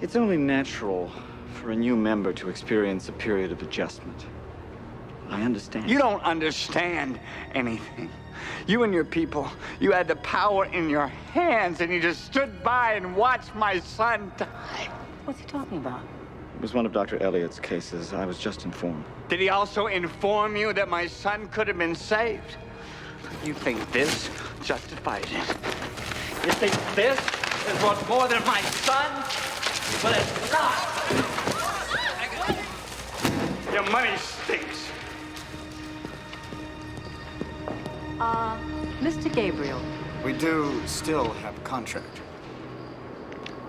It's only natural for a new member to experience a period of adjustment. I understand. You don't understand anything. You and your people, you had the power in your hands, and you just stood by and watched my son die. What's he talking about? It was one of Dr. Elliott's cases. I was just informed. Did he also inform you that my son could have been saved? You think this justifies it? You think this is worth more than my son? But it's not. Your money stinks. Mr. Gabriel. We do still have a contract.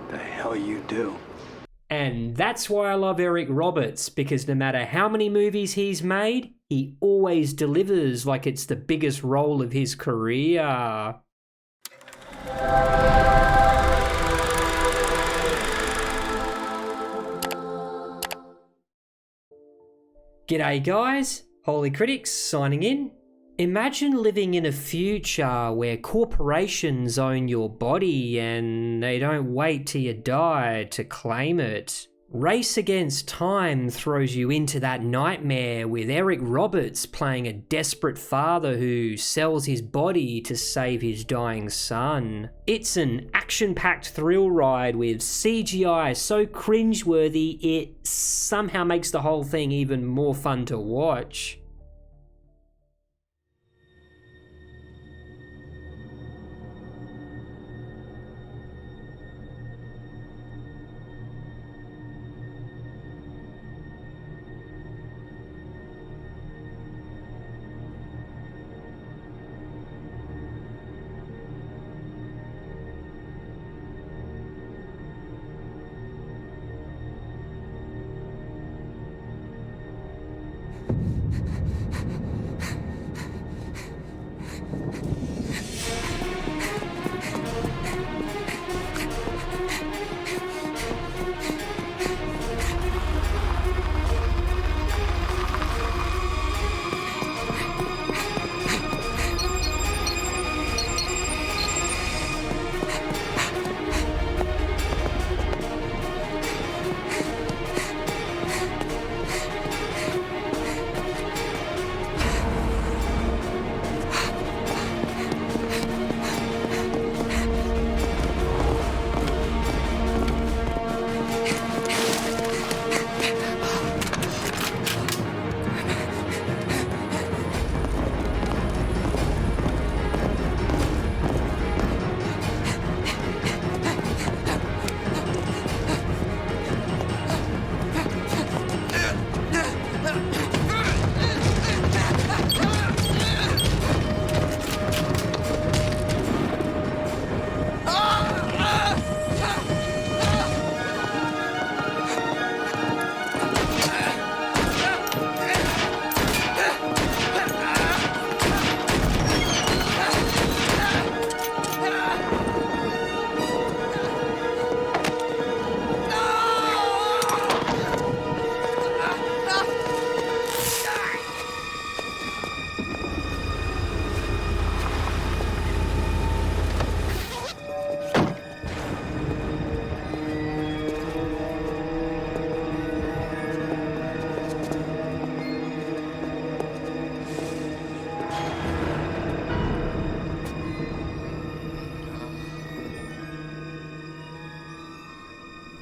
The hell you do. And that's why I love Eric Roberts, because no matter how many movies he's made, he always delivers like it's the biggest role of his career. G'day guys, Holy Critics signing in. Imagine living in a future where corporations own your body and they don't wait till you die to claim it. Race Against Time throws you into that nightmare with Eric Roberts playing a desperate father who sells his body to save his dying son. It's an action-packed thrill ride with CGI so cringeworthy it somehow makes the whole thing even more fun to watch.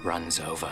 Run's over.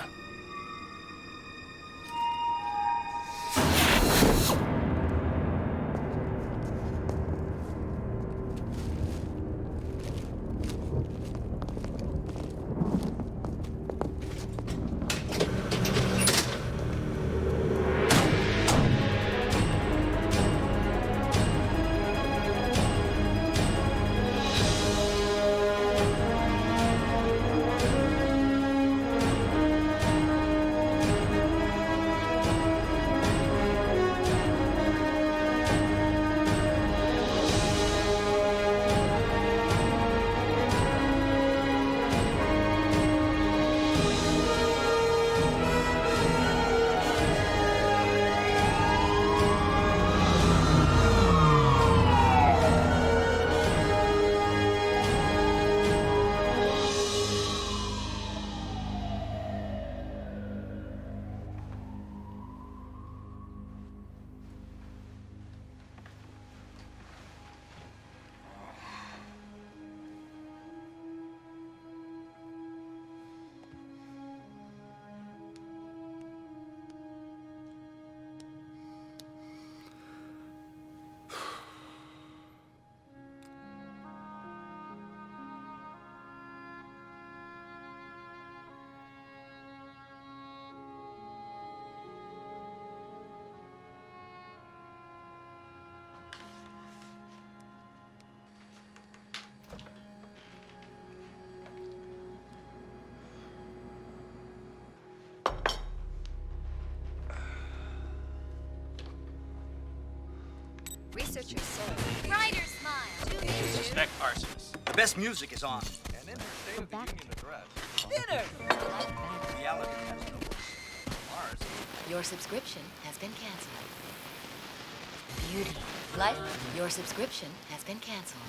Search your soul. Rider smile. Suspect arsonist. The best music is on. And in her State of the Union address. Dinner! Reality has no Mars. Your subscription has been canceled. Beauty. Life, your subscription has been canceled.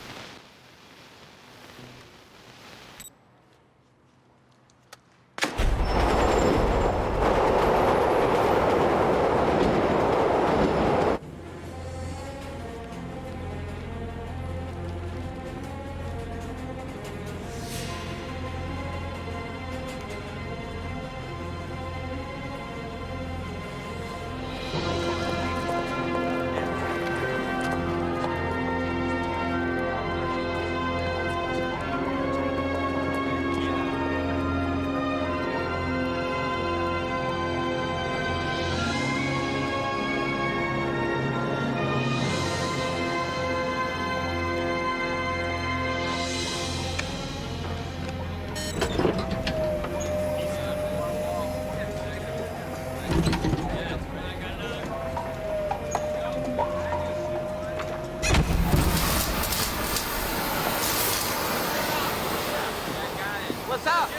What's up?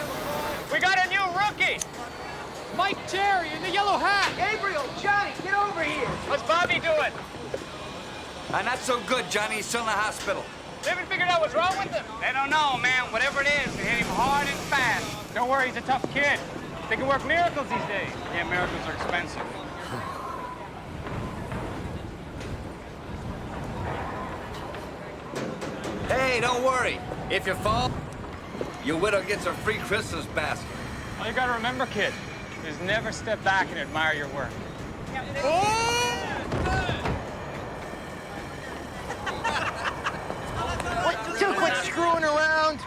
We got a new rookie! Mike Cary in the yellow hat! Gabriel, Johnny, get over here! What's Bobby doing? Not so good, Johnny. He's still in the hospital. They haven't figured out what's wrong with him? They don't know, man. Whatever it is, they hit him hard and fast. Don't worry, he's a tough kid. They can work miracles these days. Yeah, miracles are expensive. Hey, don't worry. If you fall, your widow gets a free Christmas basket. All you gotta remember, kid, is never step back and admire your work. Quit screwing around.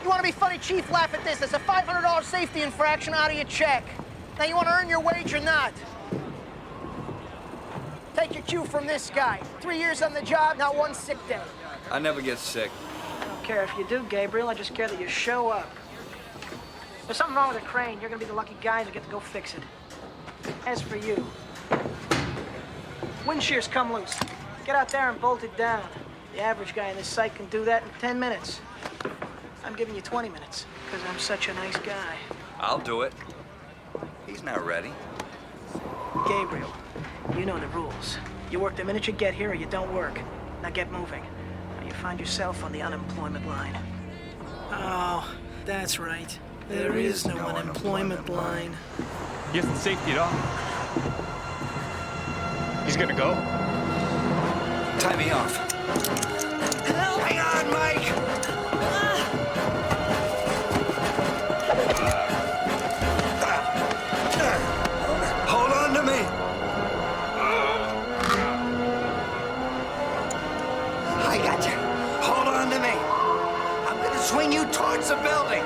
You want to be funny, Chief? Laugh at this. It's a $500 safety infraction out of your check. Now, you want to earn your wage or not? Take your cue from this guy. 3 years on the job, not one sick day. I never get sick. I don't care if you do, Gabriel. I just care that you show up. There's something wrong with the crane. You're going to be the lucky guy who get to go fix it. As for you, wind shears come loose. Get out there and bolt it down. The average guy in this site can do that in 10 minutes. I'm giving you 20 minutes, because I'm such a nice guy. I'll do it. He's not ready. Gabriel, you know the rules. You work the minute you get here or you don't work. Now get moving. Or you find yourself on the unemployment line. Oh, that's right. There is no unemployment line. He hasn't safety at all. He's gonna go. Tie me off. Hang on, Mike! Hold on to me! I got you. Hold on to me. I'm gonna swing you towards the building.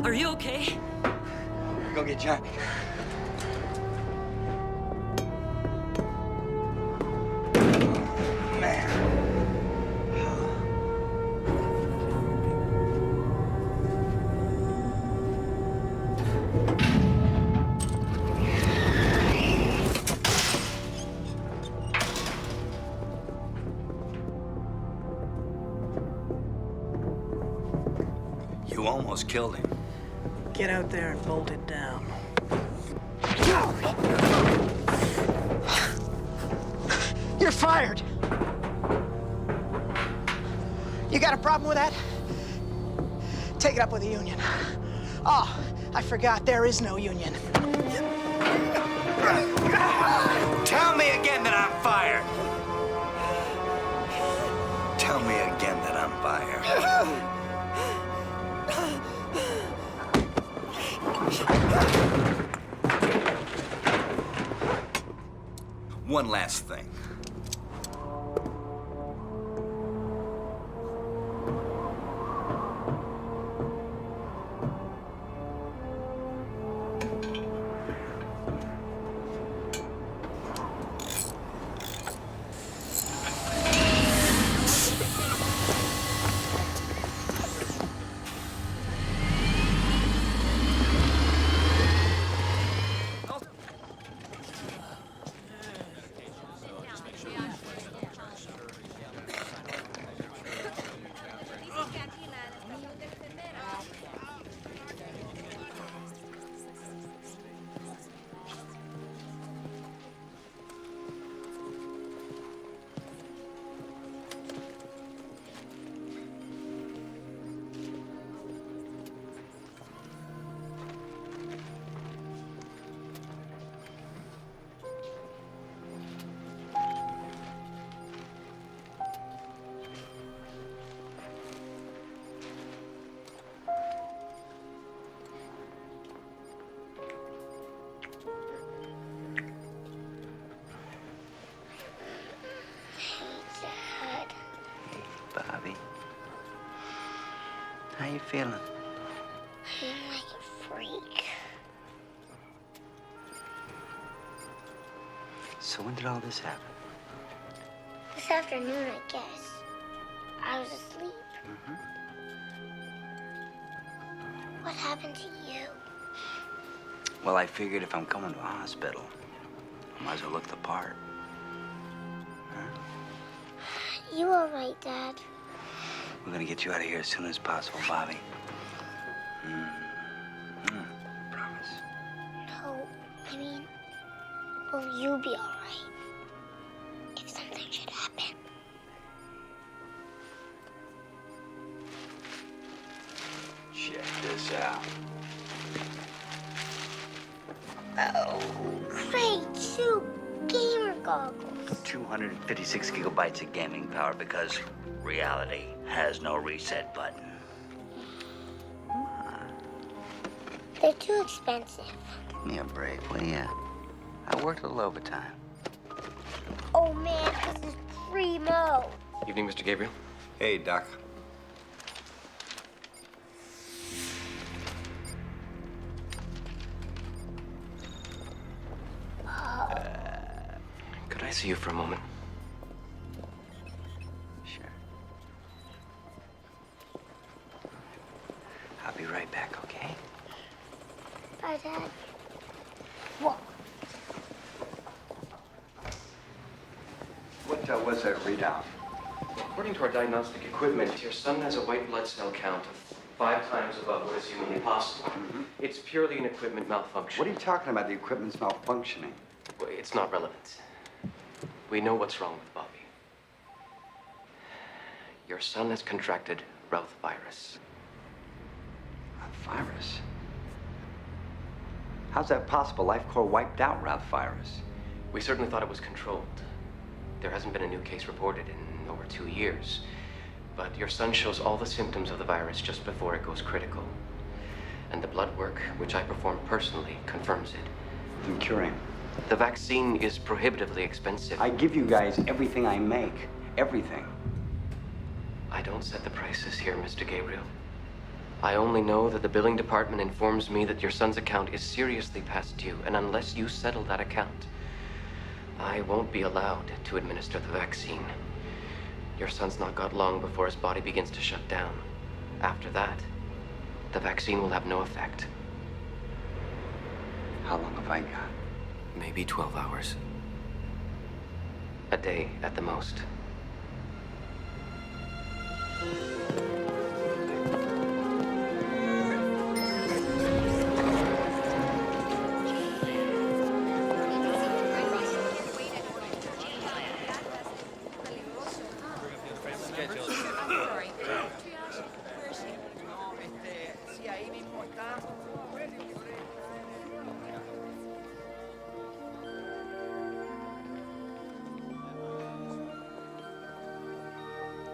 Are you okay? Go get Johnny. You almost killed him. Get out there and bolt it down. You're fired! You got a problem with that? Take it up with the union. Oh, I forgot, there is no union. Tell me again that I'm fired. Tell me again that I'm fired. One last thing. Bobby, how you feeling? I'm like a freak. So when did all this happen? This afternoon, I guess. I was asleep. What happened to you? Well, I figured if I'm coming to the hospital, I might as well look the part. You all right, Dad? We're gonna get you out of here as soon as possible, Bobby. Promise. No, I mean, will you be all right if something should happen? Check this out. Oh, great, 2 gamer goggles. 256 gigabytes of gaming power because reality has no reset button. They're too expensive. Give me a break, will ya? I worked a little overtime. Oh man, this is primo. Evening, Mr. Gabriel. Hey, Doc. Could I see you for a moment? Sure. I'll be right back, okay? Bye, Dad. What? What was that readout? According to our diagnostic equipment, your son has a white blood cell count of 5 times above what is humanly possible. It's purely an equipment malfunction. What are you talking about? The equipment's malfunctioning. Well, it's not relevant. We know what's wrong with Bobby. Your son has contracted Ralph virus. A virus? How's that possible? Lifecore wiped out Ralph virus. We certainly thought it was controlled. There hasn't been a new case reported in over 2 years. But your son shows all the symptoms of the virus just before it goes critical. And the blood work, which I performed personally, confirms it. Then cure him. The vaccine is prohibitively expensive. I give you guys everything I make. Everything. I don't set the prices here, Mr. Gabriel. I only know that the billing department informs me that your son's account is seriously past due, and unless you settle that account, I won't be allowed to administer the vaccine. Your son's not got long before his body begins to shut down. After that, the vaccine will have no effect. How long have I got? Maybe 12 hours. A day at the most.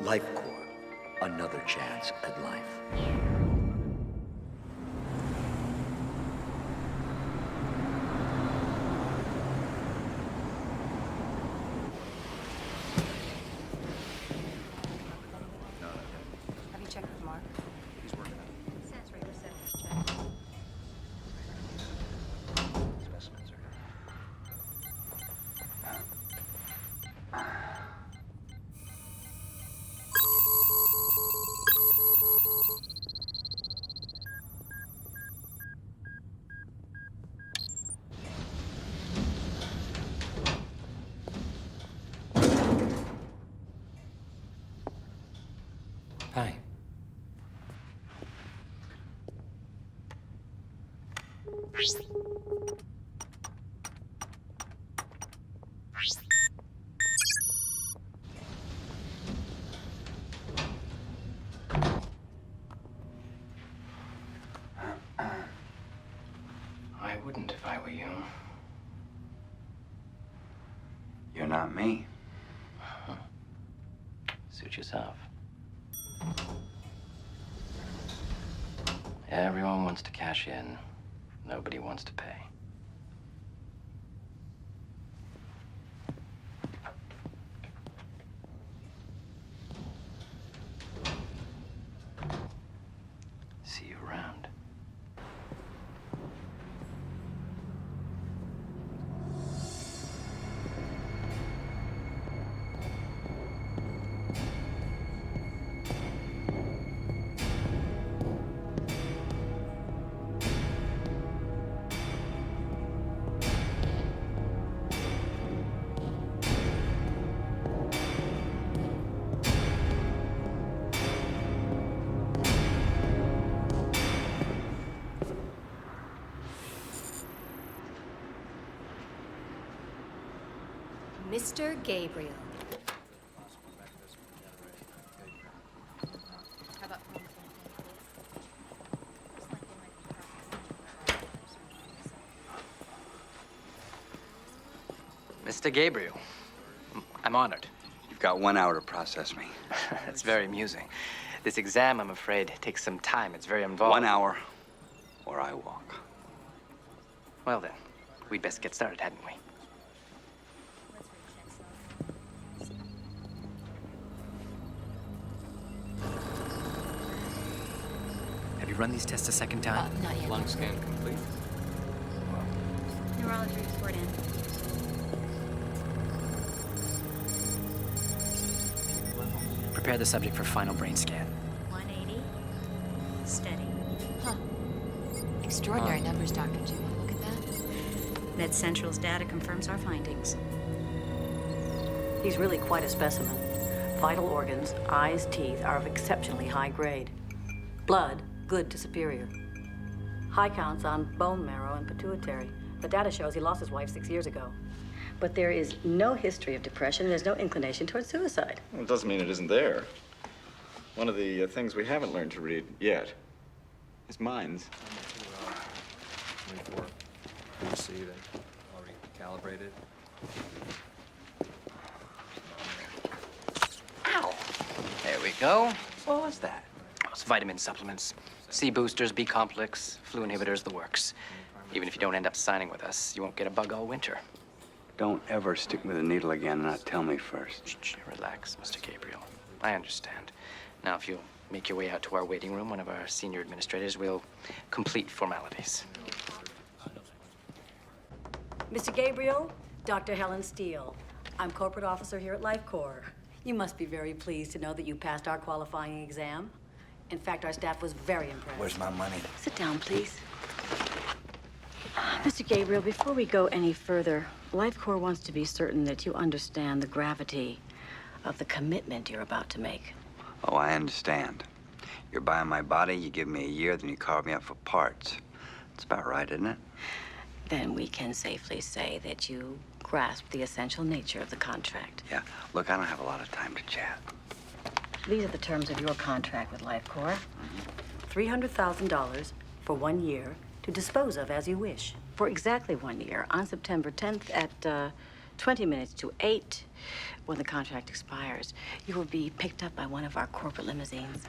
Lifecore, another chance at life. Have you checked with Mark? He's working on it. Sensory receptors checked. Specimens are Hey. I wouldn't if I were you. You're not me. Suit yourself. Everyone wants to cash in. Nobody wants to pay. See you around. Mr. Gabriel. How about phone Mr. Gabriel, I'm honored. You've got 1 hour to process me. That's very amusing. This exam, I'm afraid, takes some time. It's very involved. 1 hour, or I walk. Well then, we'd best get started, hadn't we? Have you run these tests a second time? Not yet. Lung scan complete. Neurology report in. Prepare the subject for final brain scan. 180. Steady. Huh. Extraordinary numbers, Dr. Jimmy. Look at that. Med Central's data confirms our findings. He's really quite a specimen. Vital organs, eyes, teeth are of exceptionally high grade. Blood, good to superior. High counts on bone marrow and pituitary. The data shows he lost his wife 6 years ago. But there is no history of depression. There's no inclination towards suicide. Well, it doesn't mean it isn't there. One of the things we haven't learned to read yet is minds. You see that already calibrated. Ow! There we go. What was that? It's vitamin supplements. C boosters, B complex, flu inhibitors, the works. Even if you don't end up signing with us, you won't get a bug all winter. Don't ever stick me with a needle again and not tell me first. Shh, relax, Mr. Gabriel. I understand. Now, if you'll make your way out to our waiting room, one of our senior administrators will complete formalities. Mr. Gabriel, Dr. Helen Steele. I'm corporate officer here at Lifecore. You must be very pleased to know that you passed our qualifying exam. In fact, our staff was very impressed. Where's my money? Sit down, please. Mr. Gabriel, before we go any further, Lifecore wants to be certain that you understand the gravity of the commitment you're about to make. Oh, I understand. You're buying my body, you give me a year, then you carve me up for parts. It's about right, isn't it? Then we can safely say that you grasp the essential nature of the contract. Yeah. Look, I don't have a lot of time to chat. These are the terms of your contract with Lifecore. $300,000 for 1 year to dispose of as you wish. For exactly 1 year, on September 10th at 20 minutes to 8, when the contract expires, you will be picked up by one of our corporate limousines.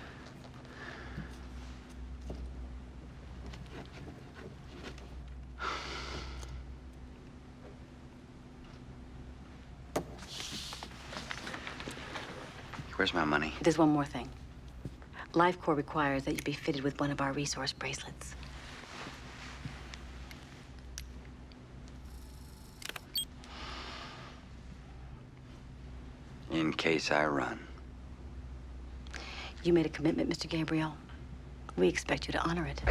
Where's my money? There's one more thing. Lifecore requires that you be fitted with one of our resource bracelets. In case I run. You made a commitment, Mr. Gabriel. We expect you to honor it.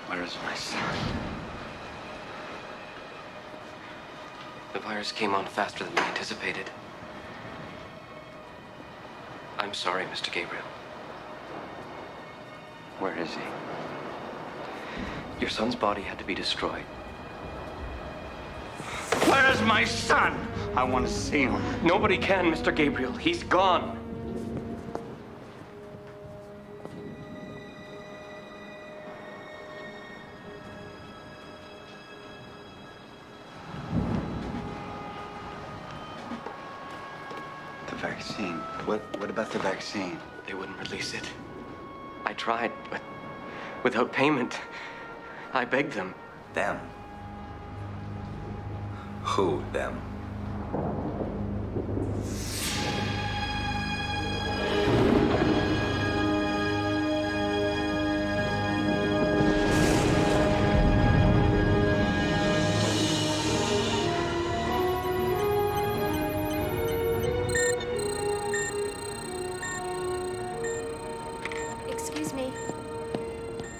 Where's my son? The virus came on faster than we anticipated. I'm sorry, Mr. Gabriel. Where is he? Your son's body had to be destroyed. Where's my son? I want to see him. Nobody can, Mr. Gabriel. He's gone. The vaccine. What about the vaccine? They wouldn't release it. I tried, but without payment, I begged them. Them? Who, them?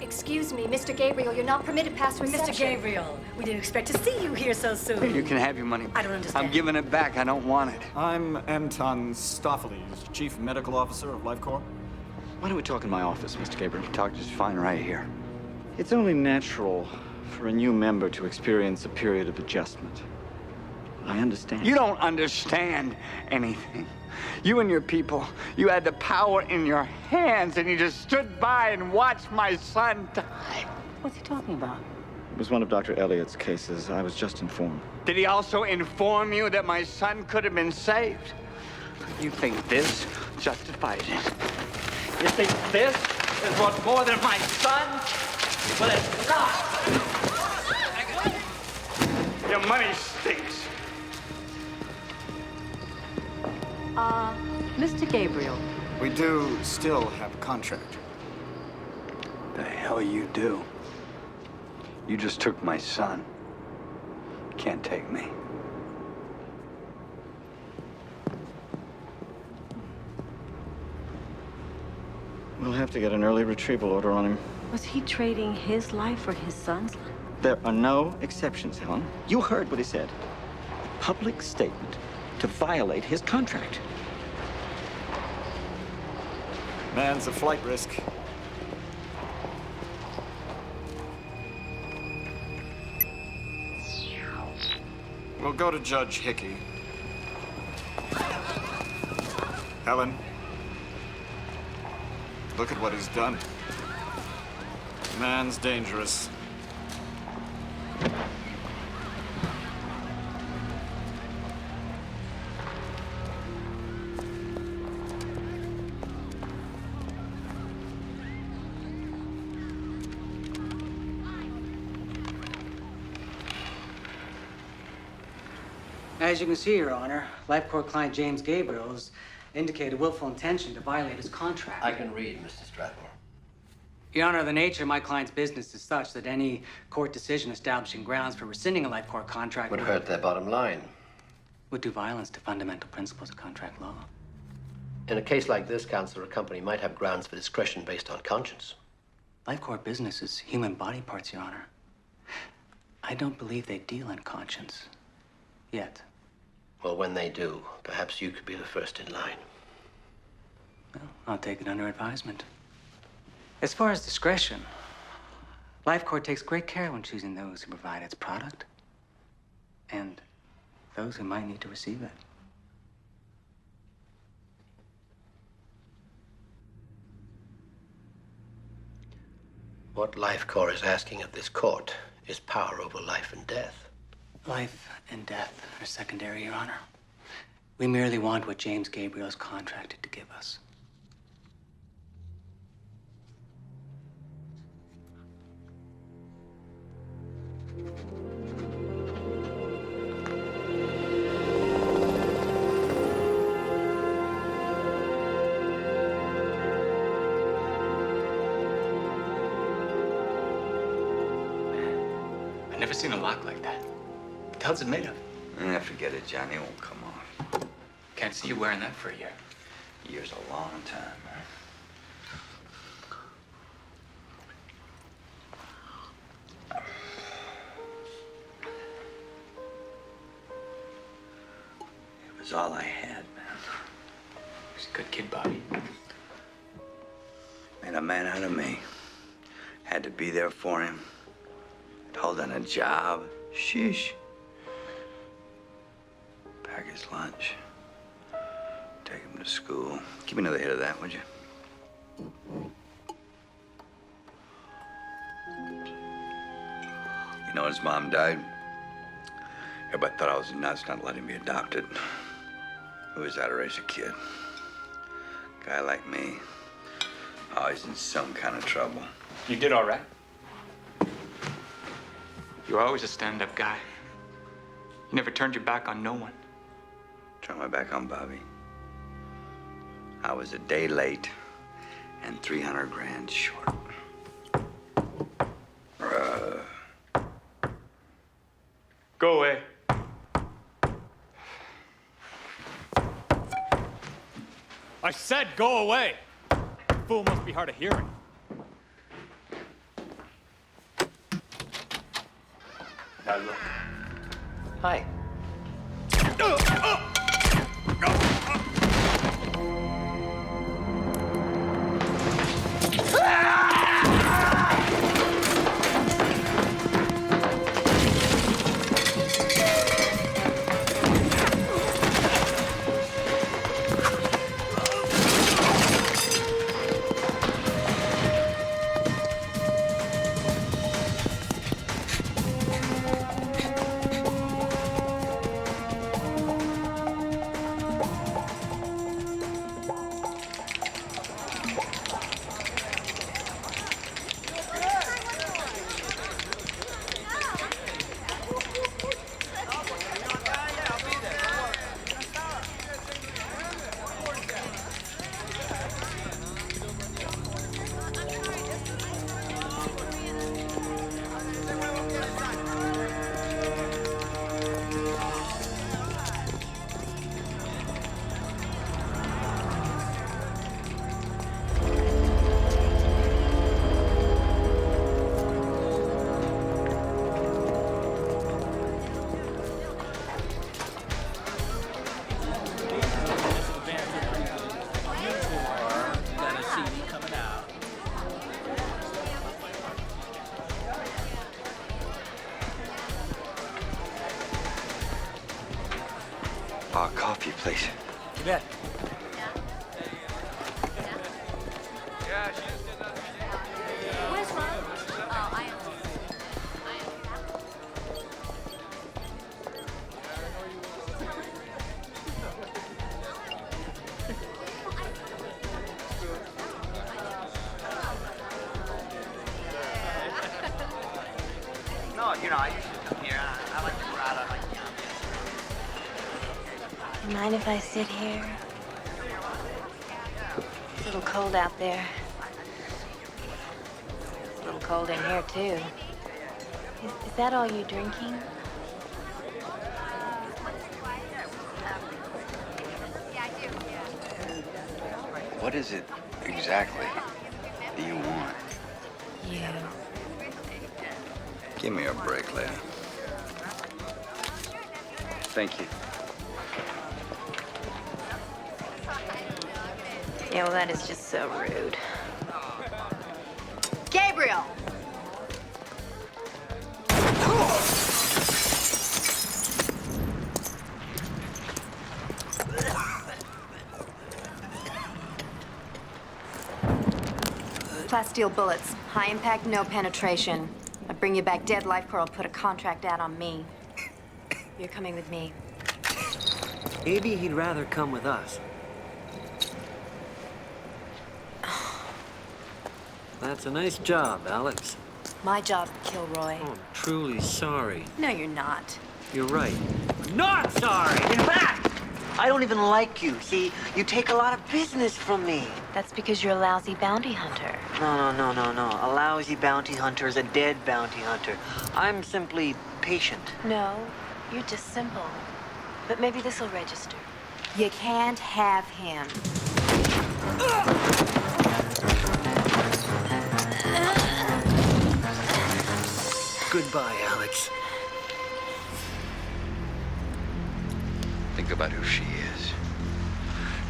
Excuse me, Mr. Gabriel, you're not permitted past reception. Mr. Gabriel, we didn't expect to see you here so soon. You can have your money. I don't understand. I'm giving it back. I don't want it. I'm Anton Stopheles, Chief Medical Officer of Lifecore. Why don't we talk in my office, Mr. Gabriel? Talk just fine right here. It's only natural for a new member to experience a period of adjustment. I understand. You don't understand anything. You and your people, you had the power in your hands and you just stood by and watched my son die. What's he talking about? It was one of Dr. Elliott's cases. I was just informed. Did he also inform you that my son could have been saved? You think this justifies it? You think this is worth more than my son? Well, it's not. Your money stinks. Mr. Gabriel. We do still have a contract. The hell you do? You just took my son. Can't take me. We'll have to get an early retrieval order on him. Was he trading his life for his son's life? There are no exceptions, Helen. You heard what he said. A public statement to violate his contract. Man's a flight risk. We'll go to Judge Hickey. Helen, look at what he's done. Man's dangerous. As you can see, Your Honor, Lifecore client James Gabriel has indicated willful intention to violate his contract. I can read, Mr. Stratmore. Your Honor, the nature of my client's business is such that any court decision establishing grounds for rescinding a Lifecore contract Would hurt their bottom line. would do violence to fundamental principles of contract law. In a case like this, Counselor, a company might have grounds for discretion based on conscience. Lifecore business is human body parts, Your Honor. I don't believe they deal in conscience. Yet. Well, when they do, perhaps you could be the first in line. Well, I'll take it under advisement. As far as discretion, Lifecore takes great care when choosing those who provide its product and those who might need to receive it. What Lifecore is asking of this court is power over life and death. Life and death are secondary, Your Honor. We merely want what James Gabriel is contracted to give us. I've never seen a lock like that. What the hell's it made of? Forget it, Johnny. It won't come off. Can't see you wearing that for a year. Year's a long time, man. It was all I had, man. He's a good kid, Bobby. Made a man out of me. Had to be there for him. Hold on a job. Sheesh. Pack his lunch. Take him to school. Give me another hit of that, would you? You know, his mom died. Everybody thought I was nuts not letting me adopted. Who was that to raise a kid? Guy like me, always in some kind of trouble. You did all right. You were always a stand-up guy. You never turned your back on no one. Turn my back on Bobby. I was a day late and 300 grand short. Go away. I said go away! Fool must be hard of hearing. Hi. Coffee, please. You bet. Where's Ron? Oh, I am. No, you know, I used to come here. I like the crowd. I like the ambiance. Mind if I sit here? It's a little cold out there. It's a little cold in here, too. Is that all you're drinking? What is it exactly that you want? You. Give me a break, lady. Thank you. Yeah, well, that is just so rude. Gabriel! Plasteel bullets. High impact, no penetration. I bring you back dead, Lifecore will put a contract out on me. You're coming with me. Maybe he'd rather come with us. That's a nice job, Alex. My job, Kilroy. Oh, I'm truly sorry. No, you're not. You're right. Not sorry! In fact, I don't even like you. See, you take a lot of business from me. That's because you're a lousy bounty hunter. No. A lousy bounty hunter is a dead bounty hunter. I'm simply patient. No, you're just simple. But maybe this'll register. You can't have him. Goodbye, Alex. Think about who she is.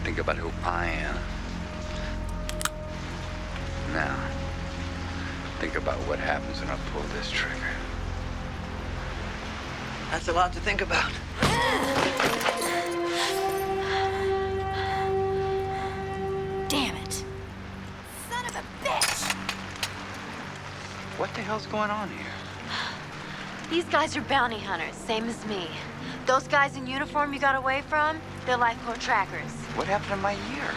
Think about who I am. Now, think about what happens when I pull this trigger. That's a lot to think about. Damn it. Son of a bitch! What the hell's going on here? These guys are bounty hunters, same as me. Those guys in uniform you got away from, they're Lifecore trackers. What happened to my year?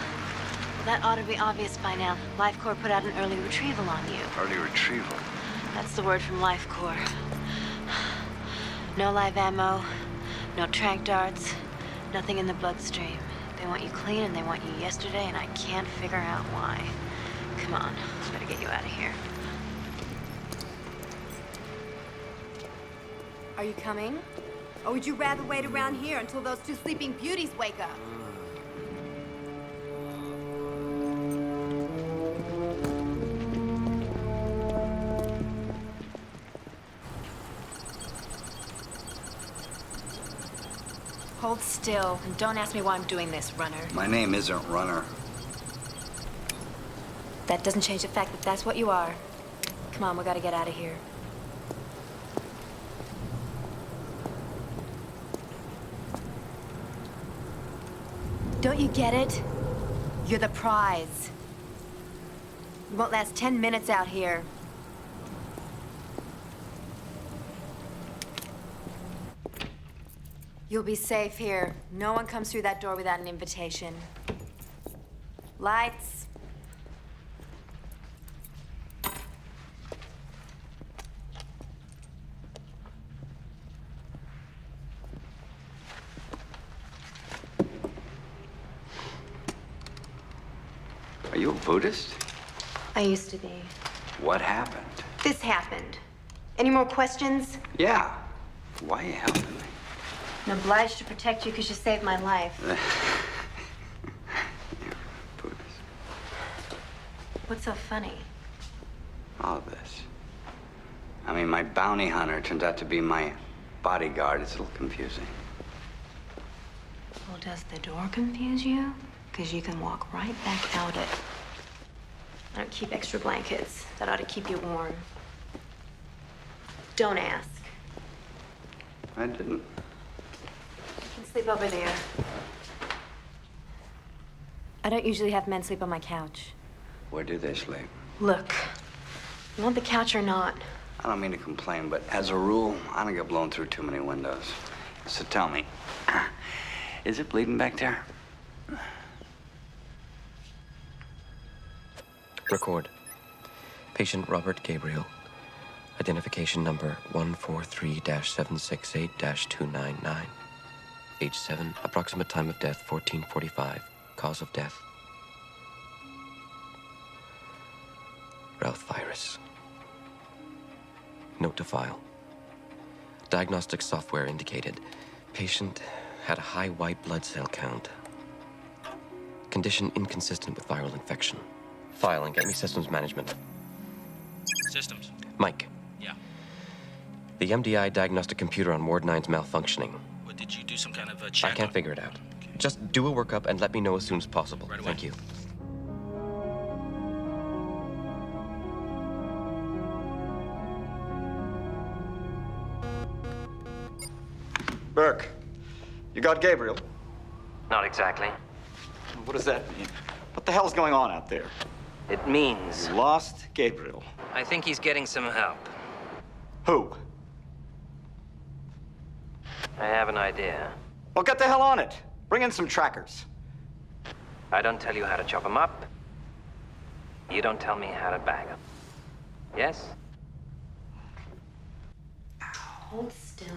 Well, that ought to be obvious by now. Lifecore put out an early retrieval on you. Early retrieval? That's the word from Lifecore. No live ammo, no tranq darts, nothing in the bloodstream. They want you clean and they want you yesterday, and I can't figure out why. Come on, better get you out of here. Are you coming? Or would you rather wait around here until those two sleeping beauties wake up? Hold still, and don't ask me why I'm doing this, Runner. My name isn't Runner. That doesn't change the fact that that's what you are. Come on, we gotta get out of here. Don't you get it? You're the prize. You won't last 10 minutes out here. You'll be safe here. No one comes through that door without an invitation. Lights. Are you a Buddhist? I used to be. What happened? This happened. Any more questions? Yeah. Why are you helping me? I'm obliged to protect you because you saved my life. Buddhist. What's so funny? All of this. I mean, my bounty hunter turns out to be my bodyguard. It's a little confusing. Well, does the door confuse you? Because you can walk right back out it. I don't keep extra blankets. That ought to keep you warm. Don't ask. I didn't. You can sleep over there. I don't usually have men sleep on my couch. Where do they sleep? Look, you want the couch or not? I don't mean to complain, but as a rule, I don't get blown through too many windows. So tell me, is it bleeding back there? Record. Patient Robert Gabriel. Identification number 143-768-299. age 7, approximate time of death 14:45, cause of death Routh virus. Note to file. Diagnostic software indicated patient had a high white blood cell count. Condition inconsistent with viral infection. File and get me systems management. Systems. Mike. Yeah. The MDI diagnostic computer on Ward 9's malfunctioning. What, did you do some kind of a check? I can't figure it out. Just do a workup and let me know as soon as possible. Right away. Thank you. Burke, you got Gabriel? Not exactly. What does that mean? What the hell's going on out there? It means... You lost Gabriel. I think he's getting some help. Who? I have an idea. Well, get the hell on it. Bring in some trackers. I don't tell you how to chop him up. You don't tell me how to bag him. Yes? Hold still.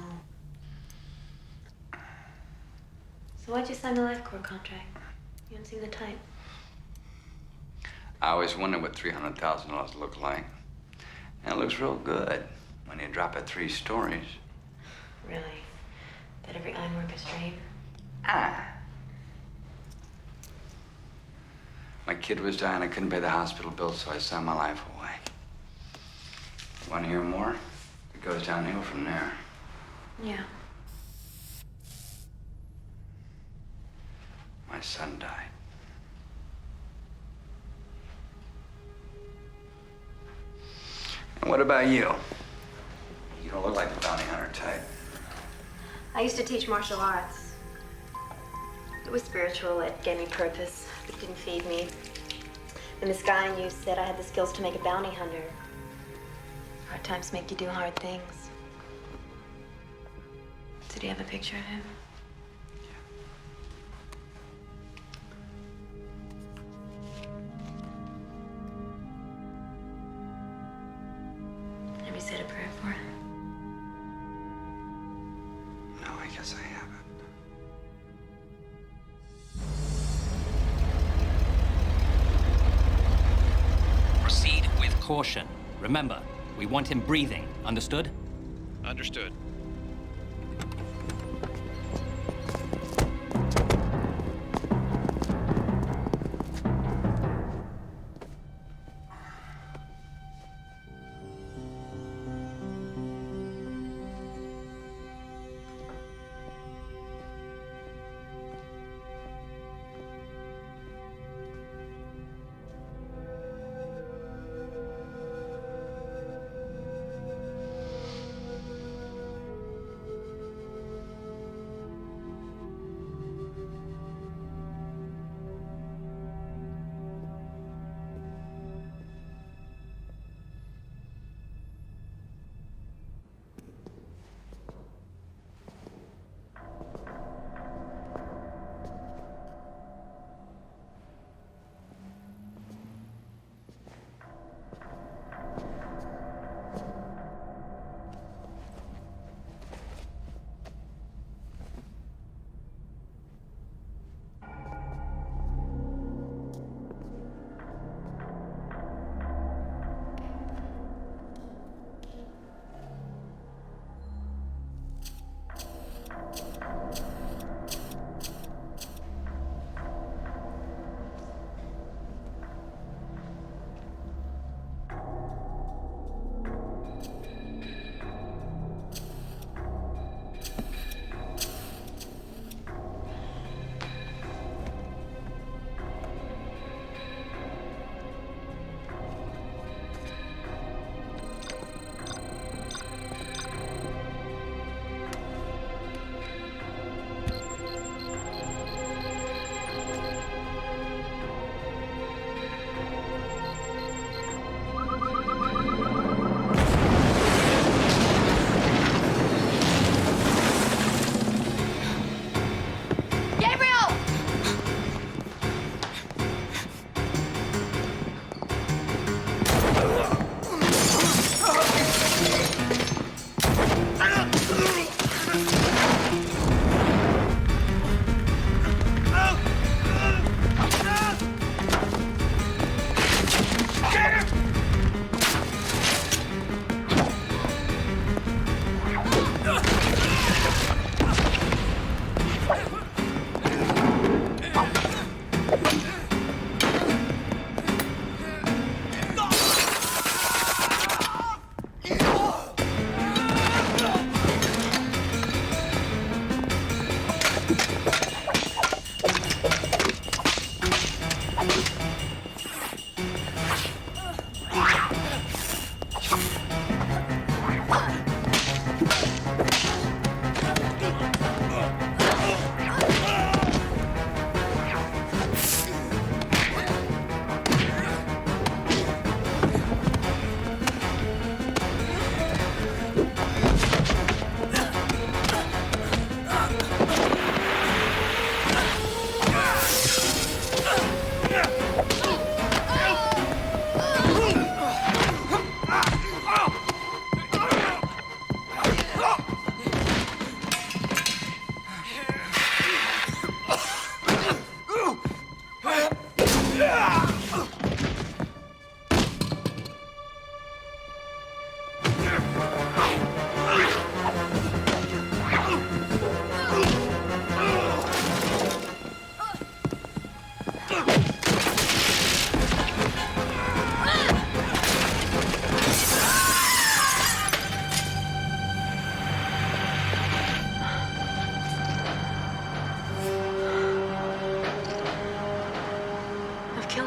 So why'd you sign the Lifecore contract? You don't seem the type. I always wondered what $300,000 looked like. And it looks real good when you drop it 3 stories. Really? Bet every ironworker's dream? My kid was dying. I couldn't pay the hospital bill, so I signed my life away. Want to hear more? It goes downhill from there. Yeah. My son died. And what about you? You don't look like the bounty hunter type. I used to teach martial arts. It was spiritual. It gave me purpose. It didn't feed me. And this guy I knew said I had the skills to make a bounty hunter. Hard times make you do hard things. Did he have a picture of him? Have you said a prayer for him? No, I guess I haven't. Proceed with caution. Remember, we want him breathing. Understood? Understood.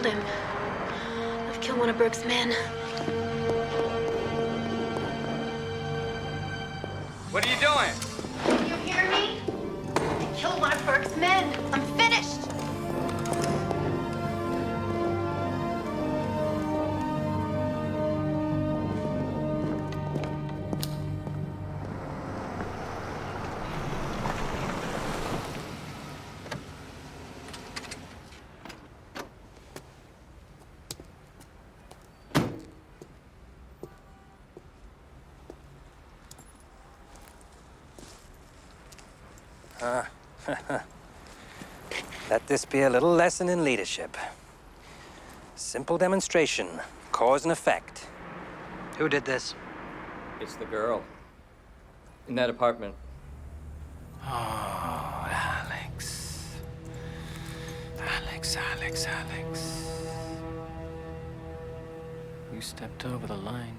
killed him. I've killed one of Burke's men. What are you doing? Can you hear me? I killed one of Burke's men. I'm finished. Let this be a little lesson in leadership. Simple demonstration, cause and effect. Who did this? It's the girl. In that apartment. Oh, Alex. Alex. You stepped over the line.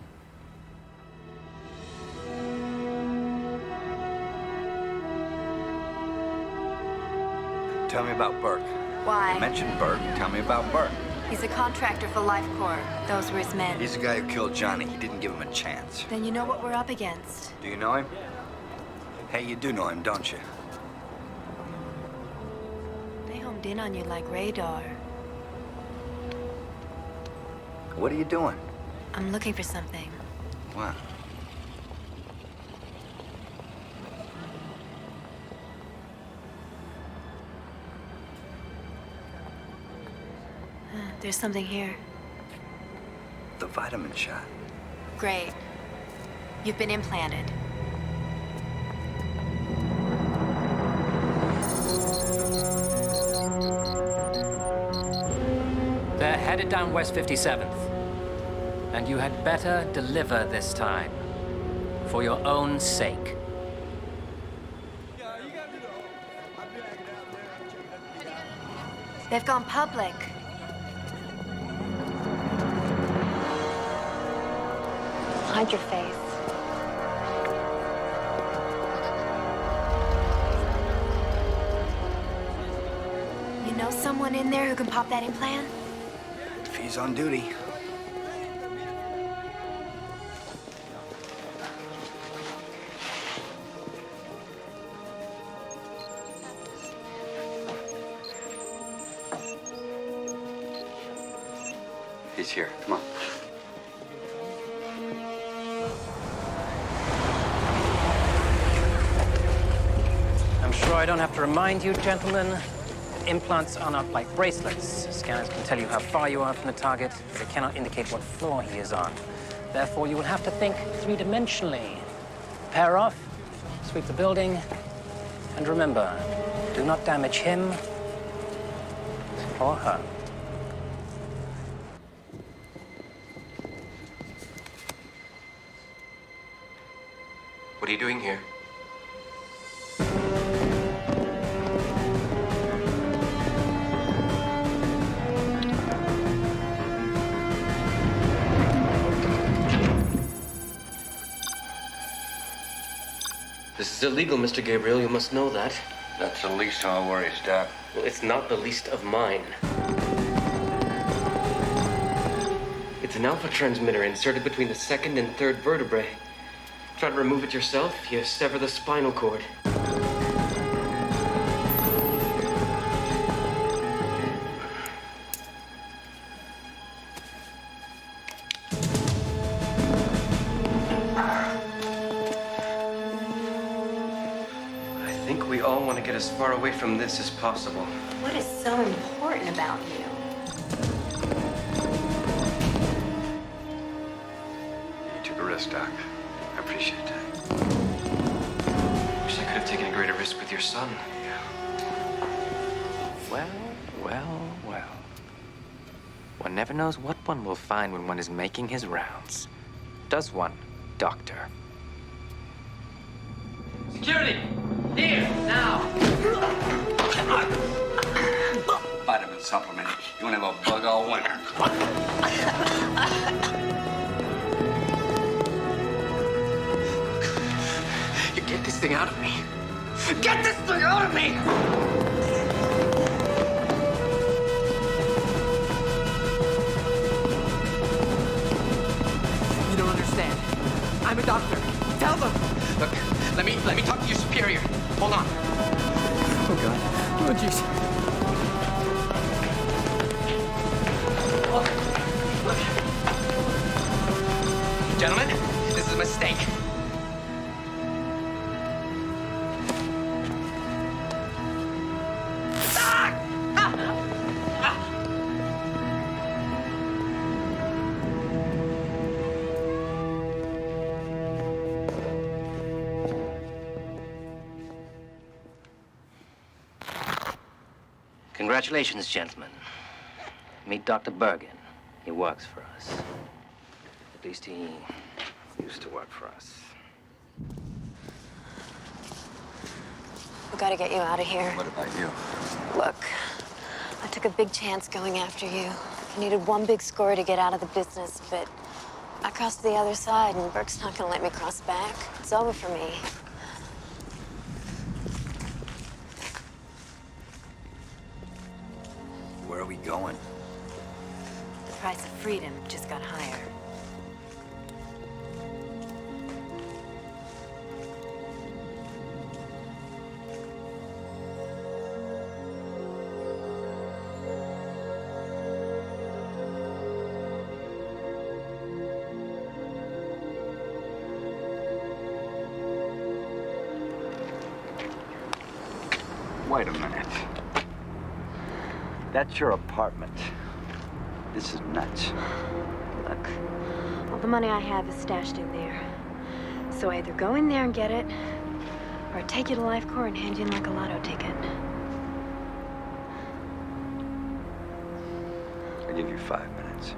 Tell me about Burke. Why? You mentioned Burke. Tell me about Burke. He's a contractor for Lifecore. Those were his men. He's the guy who killed Johnny. He didn't give him a chance. Then you know what we're up against. Do you know him? Hey, you do know him, don't you? They homed in on you like radar. What are you doing? I'm looking for something. What? There's something here. The vitamin shot. Great. You've been implanted. They're headed down West 57th. And you had better deliver this time. For your own sake. They've gone public. Hide your face. You know someone in there who can pop that implant? If he's on duty. He's here. Come on. I'm sure I don't have to remind you, gentlemen. Implants are not like bracelets. Scanners can tell you how far you are from the target, but they cannot indicate what floor he is on. Therefore, you will have to think three-dimensionally. Pair off, sweep the building, and remember, do not damage him or her. What are you doing here? This is illegal, Mr. Gabriel. You must know that. That's the least of our worries, Doc. Well, it's not the least of mine. It's an alpha transmitter inserted between the second and third vertebrae. Try to remove it yourself, you sever the spinal cord. I think we all want to get as far away from this as possible. What is so important about you? You took a risk, Doc. I appreciate that. Wish I could have taken a greater risk with your son. Well. One never knows what one will find when one is making his rounds. Does one, Doctor? Security! Here, now! Vitamin supplement. You won't have a bug all winter. You get this thing out of me. Get this thing out of me! doctor. Tell them. Look, let me talk to your superior. Hold on. Oh, God. Oh, jeez. Look. Gentlemen, this is a mistake. Congratulations, gentlemen. Meet Dr. Bergen. He works for us. At least he used to work for us. We gotta get you out of here. What about you? Look, I took a big chance going after you. I needed one big score to get out of the business, but I crossed to the other side, and Burke's not gonna let me cross back. It's over for me. Where are we going? The price of freedom just got higher. Wait a minute. That's your apartment. This is nuts. Look, all the money I have is stashed in there. So I either go in there and get it, or I take you to Lifecore and hand you in like a lotto ticket. I'll give you 5 minutes.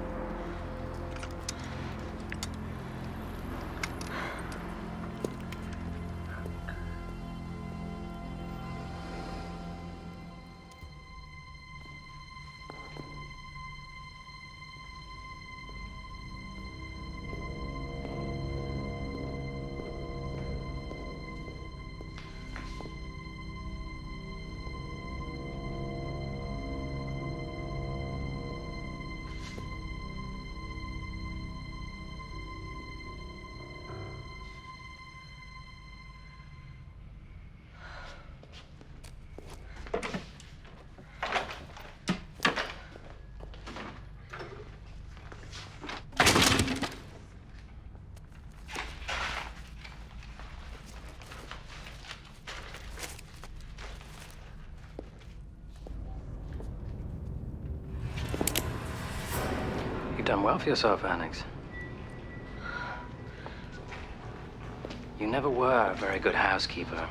You've done well for yourself, Alex. You never were a very good housekeeper.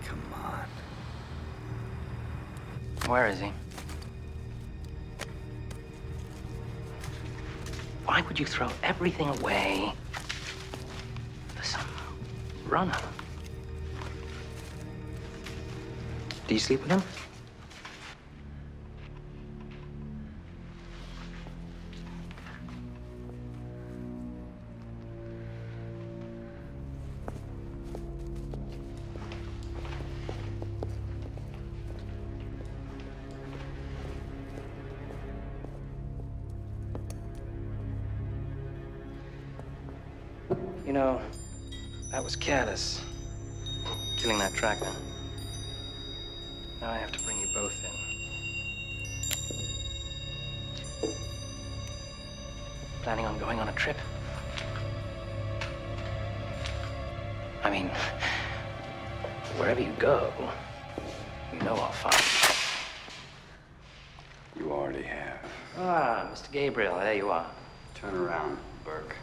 Come on. Where is he? Why would you throw everything away for some runner? Do you sleep with him? You know, that was careless, killing that tracker. Now I have to bring you both in. Planning on going on a trip? I mean, wherever you go, you know I'll find you. You already have. Ah, Mr. Gabriel, there you are. Turn around, Burke.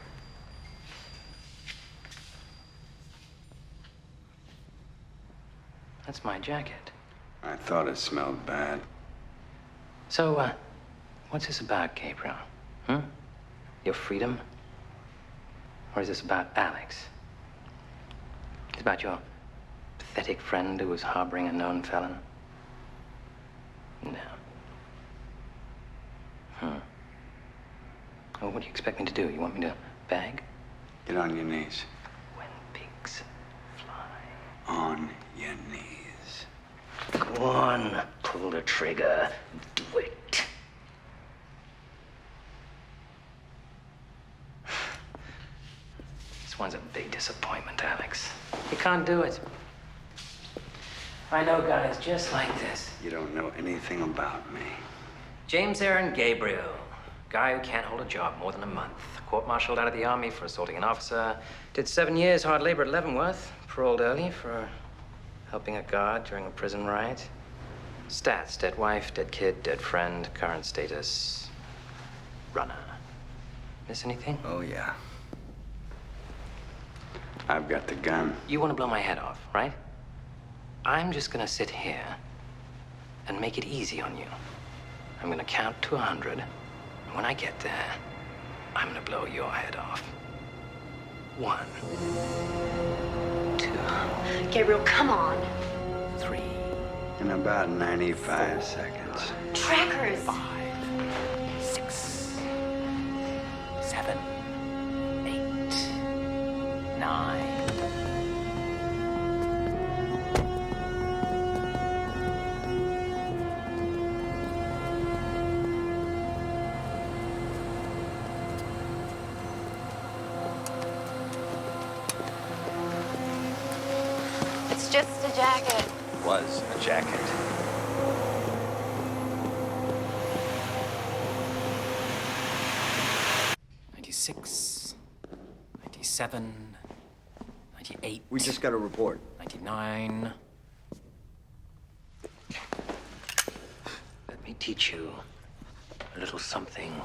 That's my jacket. I thought it smelled bad. So, what's this about, Gabriel? Your freedom? Or is this about Alex? It's about your pathetic friend who was harboring a known felon? No. Well, what do you expect me to do? You want me to beg? Get on your knees. When pigs fly. On your knees. Go on, pull the trigger. Do it. one's a big disappointment, Alex. You can't do it. I know guys just like this. You don't know anything about me. James Aaron Gabriel. Guy who can't hold a job more than a month. Court-martialed out of the army for assaulting an officer. Did 7 years hard labor at Leavenworth. Paroled early for helping a guard during a prison riot. Stats: dead wife, dead kid, dead friend, current status, runner. Miss anything? Oh, yeah. I've got the gun. You want to blow my head off, right? I'm just gonna sit here and make it easy on you. I'm gonna count to 100. And when I get there, I'm gonna blow your head off. 1, 2. Gabriel, come on. 3. In about 95 seconds. Trackers. 5, 6, 7, 8, 9. It's just a jacket. Was a jacket. '96, 97, 98. We just got a report. 99. Let me teach you a little something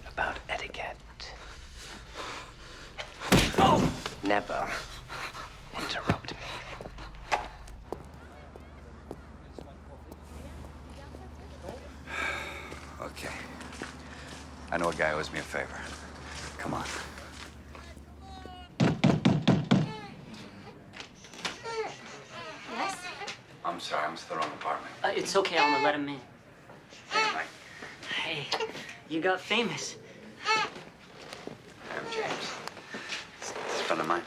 about etiquette. Oh! Never interrupt me. Okay. I know a guy owes me a favor. Come on. Yes? I'm sorry, I'm still in the wrong apartment. It's okay, Alma. Let him in. Hey, Mike. Hey, you got famous. I'm James. It's a friend of mine.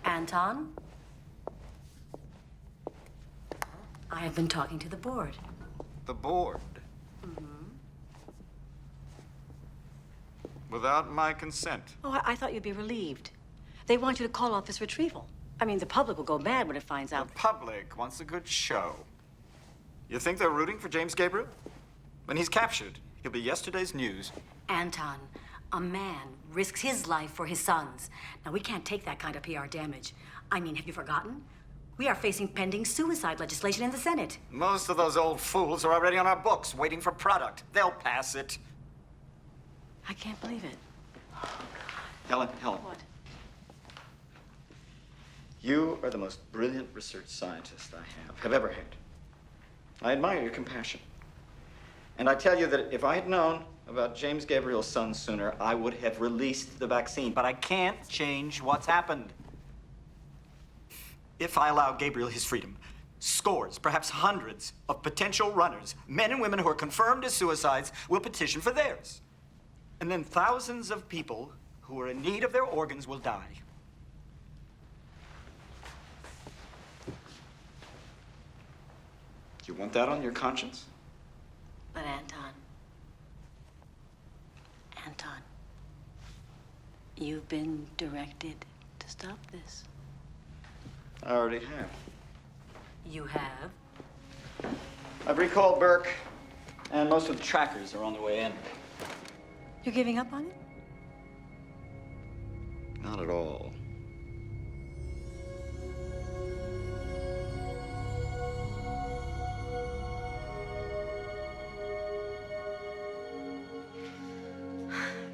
Anton? I have been talking to the board. The board? Without my consent. Oh, I thought you'd be relieved. They want you to call off this retrieval. I mean, the public will go mad when it finds out. The public wants a good show. You think they're rooting for James Gabriel? When he's captured, he'll be yesterday's news. Anton, a man risks his life for his sons. Now, we can't take that kind of PR damage. I mean, have you forgotten? We are facing pending suicide legislation in the Senate. Most of those old fools are already on our books, waiting for product. They'll pass it. I can't believe it. Helen. What? You are the most brilliant research scientist I have ever had. I admire your compassion. And I tell you that if I had known about James Gabriel's son sooner, I would have released the vaccine. But I can't change what's happened. If I allow Gabriel his freedom, scores, perhaps hundreds of potential runners, men and women who are confirmed as suicides, will petition for theirs. And then thousands of people who are in need of their organs will die. Do you want that on your conscience? But Anton, you've been directed to stop this. I already have. You have? I've recalled Burke, and most of the trackers are on their way in. You're giving up on it? Not at all.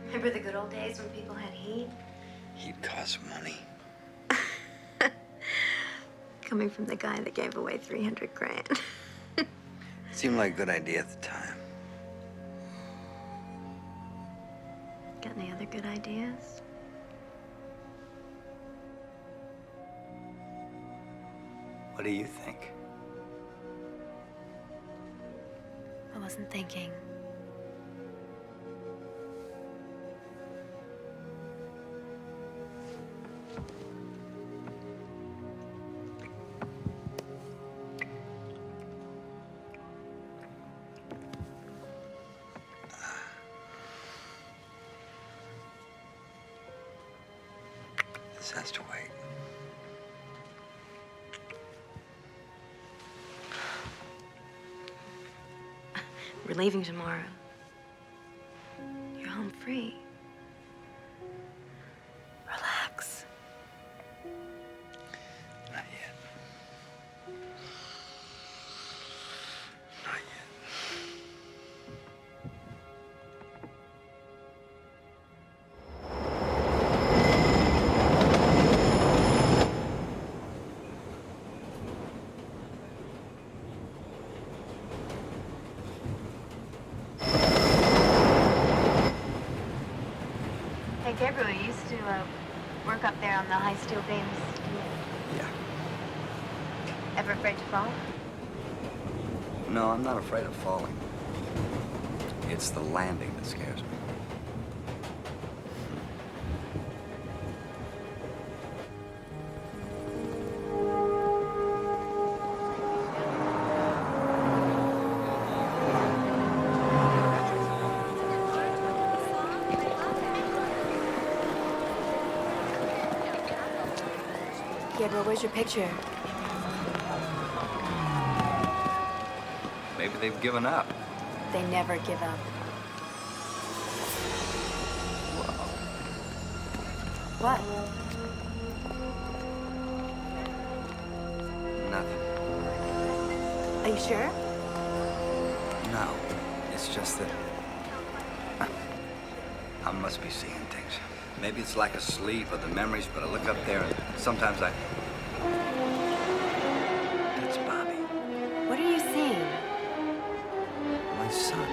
Remember the good old days when people had heat? He'd cost money. Coming from the guy that gave away 300 grand. Seemed like a good idea at the time. Got any other good ideas? What do you think? I wasn't thinking. This has to wait. We're leaving tomorrow. You're home free. Relax. Not yet. Not yet. Hey, Gabriel, you used to work up there on the high steel beams. Yeah. Ever afraid to fall? No, I'm not afraid of falling. It's the landing that scares me. Gabriel, where's your picture? Maybe they've given up. They never give up. What? Nothing. Are you sure? No. It's just that I must be seeing things. Maybe it's like a sleep of the memories, but I look up there and sometimes I... That's Bobby. What are you seeing? My son.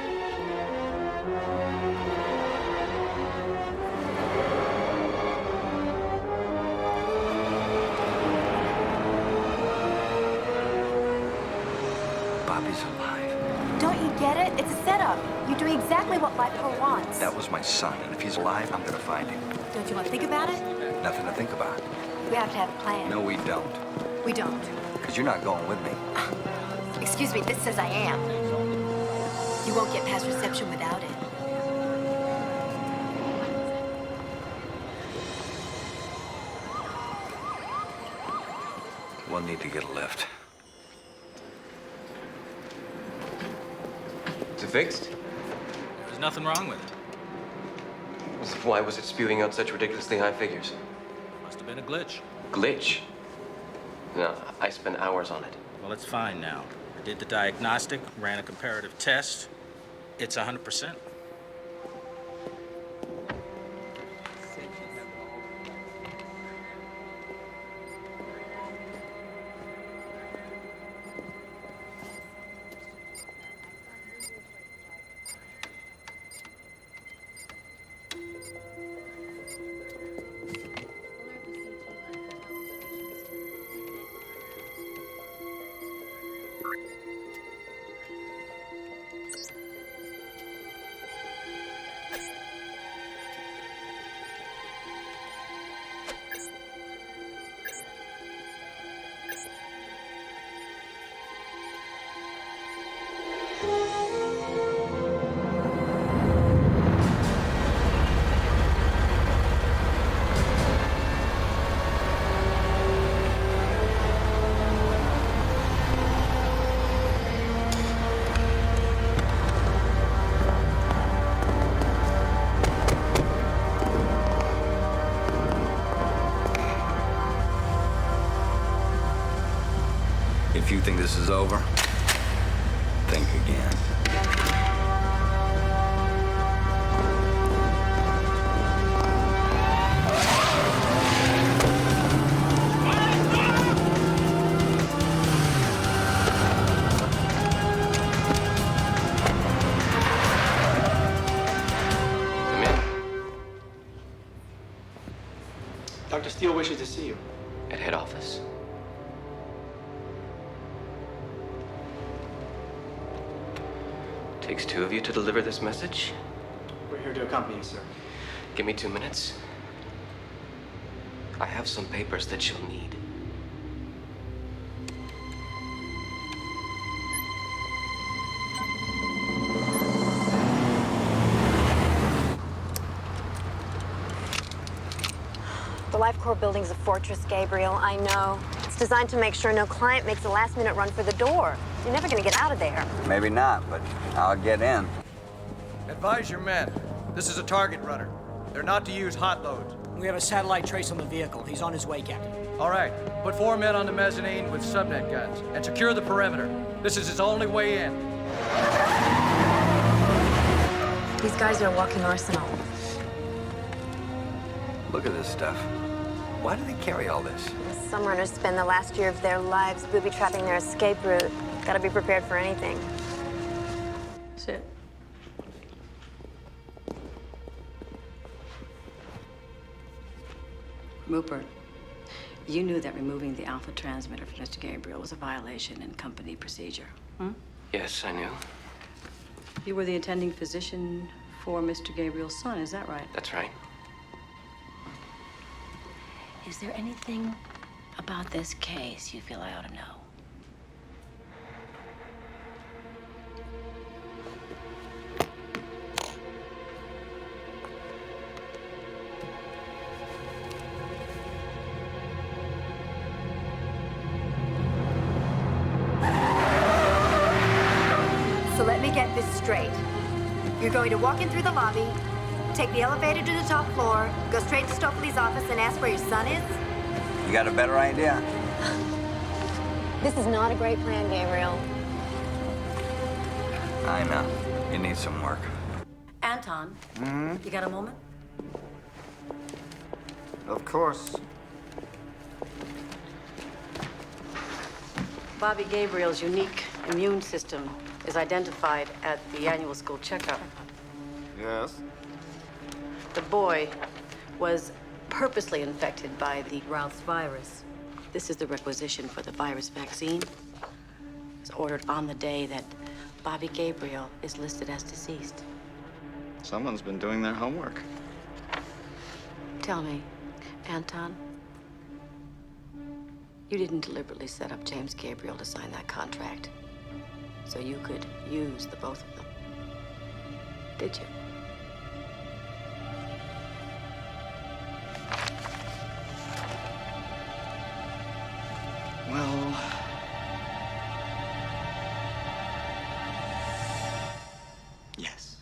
Bobby's alive. Don't you get it? It's a setup. You're doing exactly what Lifecore wants. That was my son, and if he's alive, I'm gonna find him. Don't you want to think about it? Nothing to think about. We have to have a plan. No, we don't. We don't. Because you're not going with me. Excuse me, this says I am. You won't get past reception without it. We'll need to get a lift. Is it fixed? There's nothing wrong with it. Why was it spewing out such ridiculously high figures? Must have been a glitch. Glitch? No, I spent hours on it. Well, it's fine now. I did the diagnostic, ran a comparative test. It's 100%. If you think this is over, think again. Come in. Dr. Steele wishes to see you. At head office. Takes two of you to deliver this message? We're here to accompany you, sir. Give me 2 minutes. I have some papers that you'll need. The Lifecore building's a fortress, Gabriel, I know. It's designed to make sure no client makes a last-minute run for the door. You're never gonna get out of there. Maybe not, but I'll get in. Advise your men. This is a target runner. They're not to use hot loads. We have a satellite trace on the vehicle. He's on his way, Captain. All right. Put 4 men on the mezzanine with subnet guns and secure the perimeter. This is his only way in. These guys are a walking arsenal. Look at this stuff. Why do they carry all this? Some runners spend the last year of their lives booby-trapping their escape route. Gotta be prepared for anything. Sit. Rupert, you knew that removing the alpha transmitter from Mr. Gabriel was a violation in company procedure, hmm? Yes, I knew. You were the attending physician for Mr. Gabriel's son, is that right? That's right. Is there anything about this case you feel I ought to know? So let me get this straight. You're going to walk in through the lobby, take the elevator to the top floor, go straight to Stokely's office and ask where your son is? You got a better idea? This is not a great plan, Gabriel. I know. You need some work. Anton, you got a moment? Of course. Bobby Gabriel's unique immune system is identified at the annual school checkup. Yes? The boy was purposely infected by the Ralph's virus. This is the requisition for the virus vaccine. It's ordered on the day that Bobby Gabriel is listed as deceased. Someone's been doing their homework. Tell me, Anton, you didn't deliberately set up James Gabriel to sign that contract so you could use the both of them, did you? Well, yes.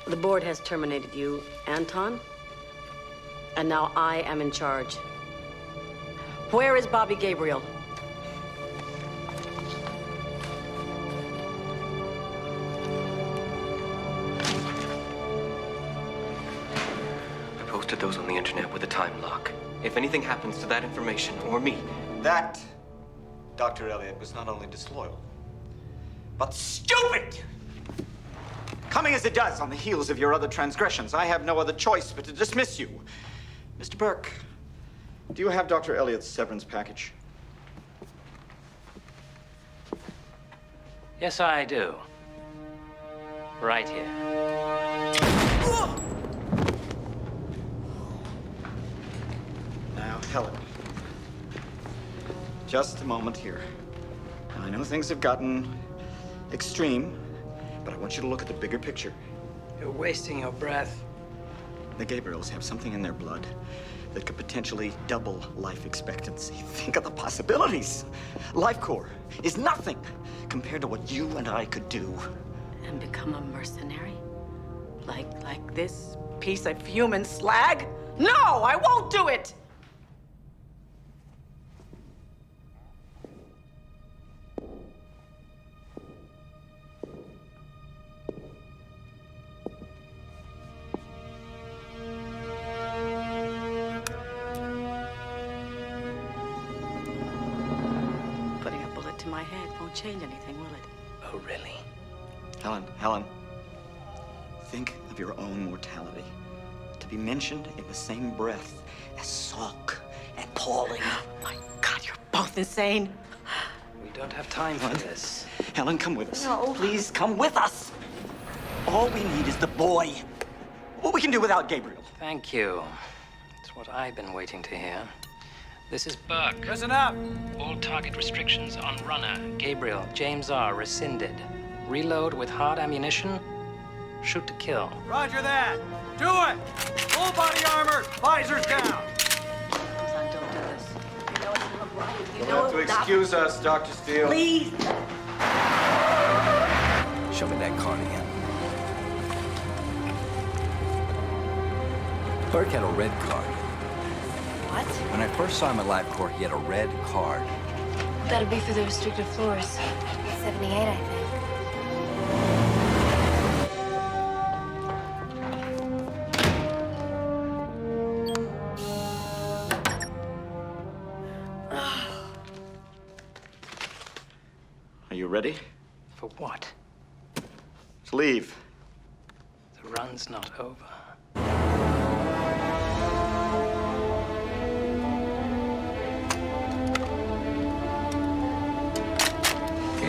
The board has terminated you, Anton, and now I am in charge. Where is Bobby Gabriel? I posted those on the internet with a time lock. If anything happens to that information or me... That, Dr. Elliot, was not only disloyal, but stupid! Coming as it does on the heels of your other transgressions, I have no other choice but to dismiss you. Mr. Burke, do you have Dr. Elliot's severance package? Yes, I do. Right here. Now, Helen, just a moment here. Now, I know things have gotten extreme, but I want you to look at the bigger picture. You're wasting your breath. The Gabriels have something in their blood that could potentially double life expectancy. Think of the possibilities. Lifecore is nothing compared to what you and I could do. And become a mercenary? Like this piece of human slag? No, I won't do it! Putting a bullet to my head won't change anything, will it? Oh, really? Helen, think of your own mortality. To be mentioned in the same breath as Salk and Pauling. Oh my God, you're both insane. We don't have time for this. Helen, come with us. No. Please come with us. All we need is the boy. What we can do without Gabriel. Thank you. It's what I've been waiting to hear. This is Burke. Listen up! All target restrictions on runner, Gabriel, James R. rescinded. Reload with hard ammunition. Shoot to kill. Roger that! Do it! Full body armor, visors down! Son, don't do this. You know it's not right. You You'll know have to it's not- excuse us, Dr. Steele. Please. Show me that card again. Burke had a red card. What? When I first saw him at Lifecore, he had a red card. That'll be for the restricted floors. 78, I think. Are you ready? For what? To leave. The run's not over.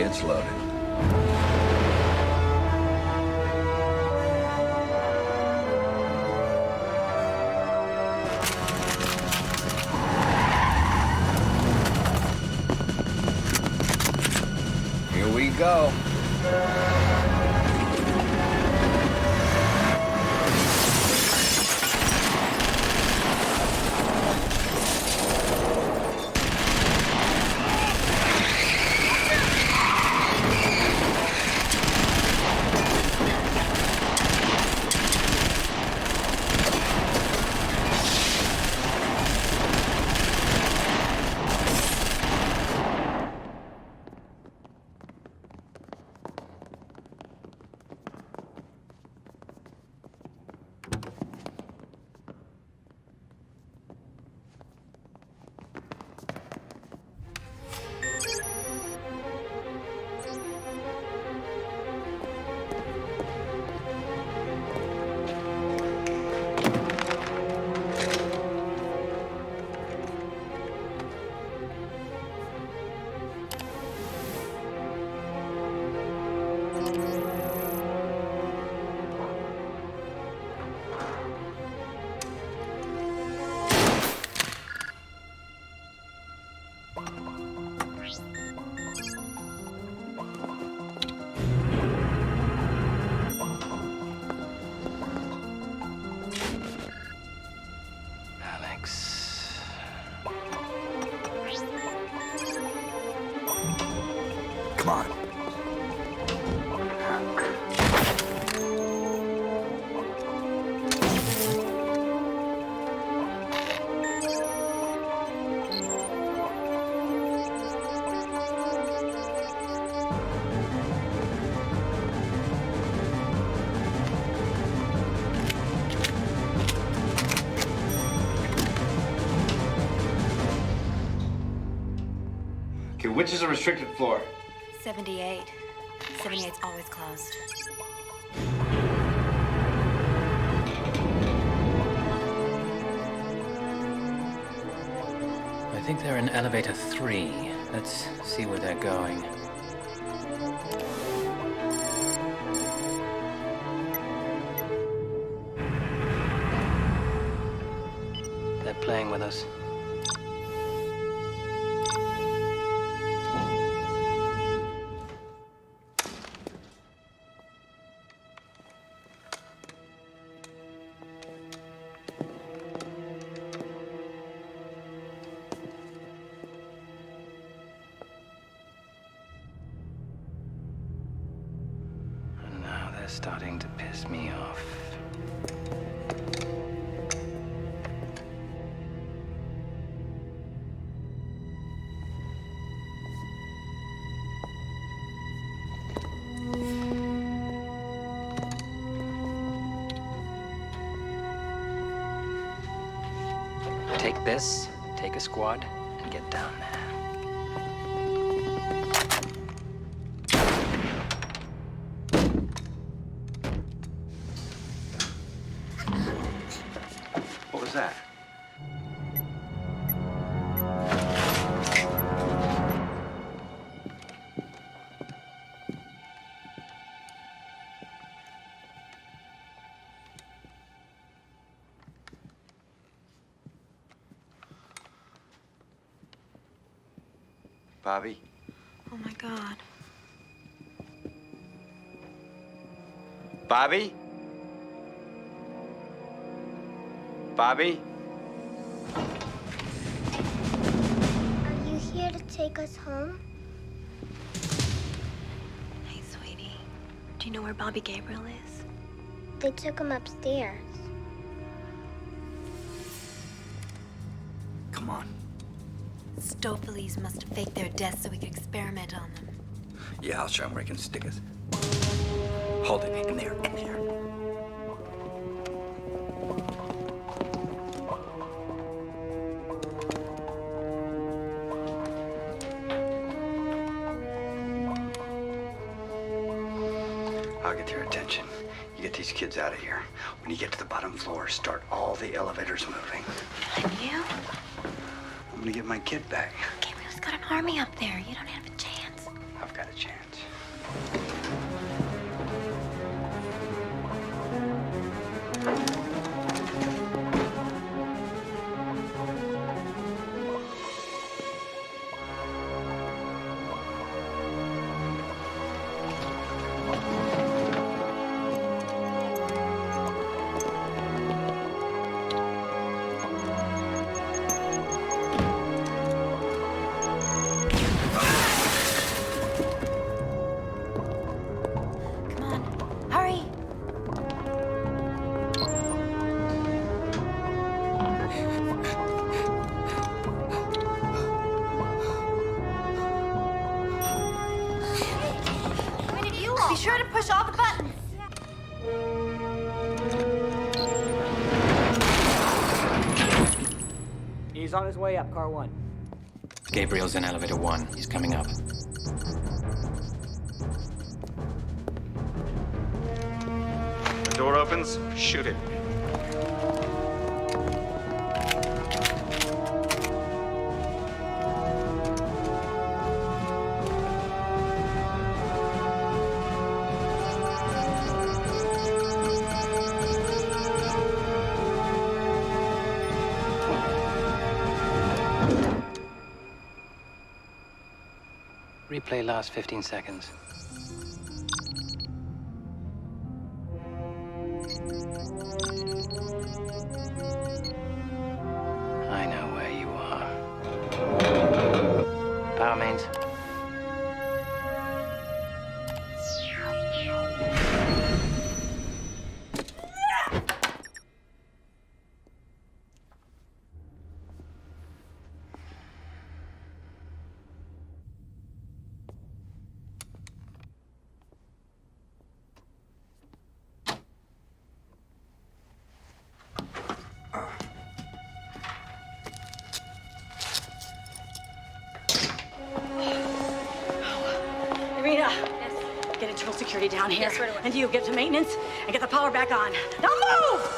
It's loaded. Here we go. Come on. Okay, which is a restricted floor? 78. 78's always closed. I think they're in elevator 3. Let's see where they're going. They're playing with us. Starting to piss me off. Take this, take a squad, and get down there. What was that? Bobby? Oh my God. Bobby? Bobby? Are you here to take us home? Hey, sweetie. Do you know where Bobby Gabriel is? They took him upstairs. Come on. Stopheles must have faked their deaths so we could experiment on them. Yeah, I'll show him where he can stick us. Hold it. In there. In there. I'll get their attention. You get these kids out of here. When you get to the bottom floor, start all the elevators moving. And you? I'm gonna get my kid back. Gabriel's got an army up there. You don't have a chance. I've got a chance. Hurry! Where did you all? Be sure to push all the buttons. He's on his way up, car 1. Gabriel's in elevator 1. He's coming up. The door opens, shoot it. Replay last 15 seconds. I know where you are. Power mains. Irina, get internal security down here. And you get to maintenance and get the power back on. Now move!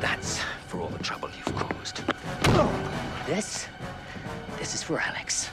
That's for all the trouble you've caused. This is for Alex.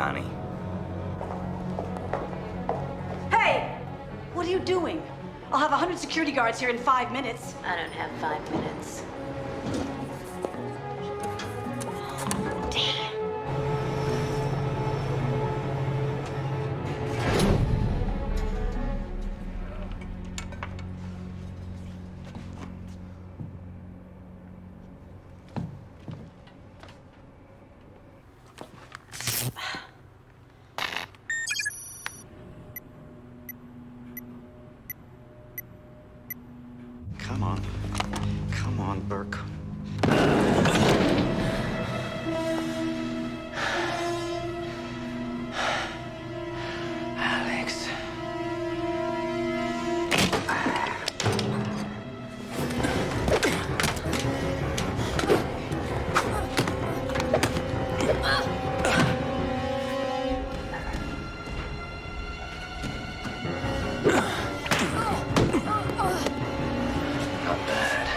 Donnie. Hey! What are you doing? I'll have 100 security guards here in 5 minutes. I don't have 5 minutes. Come on. Come on, Burke. Alex. Not bad.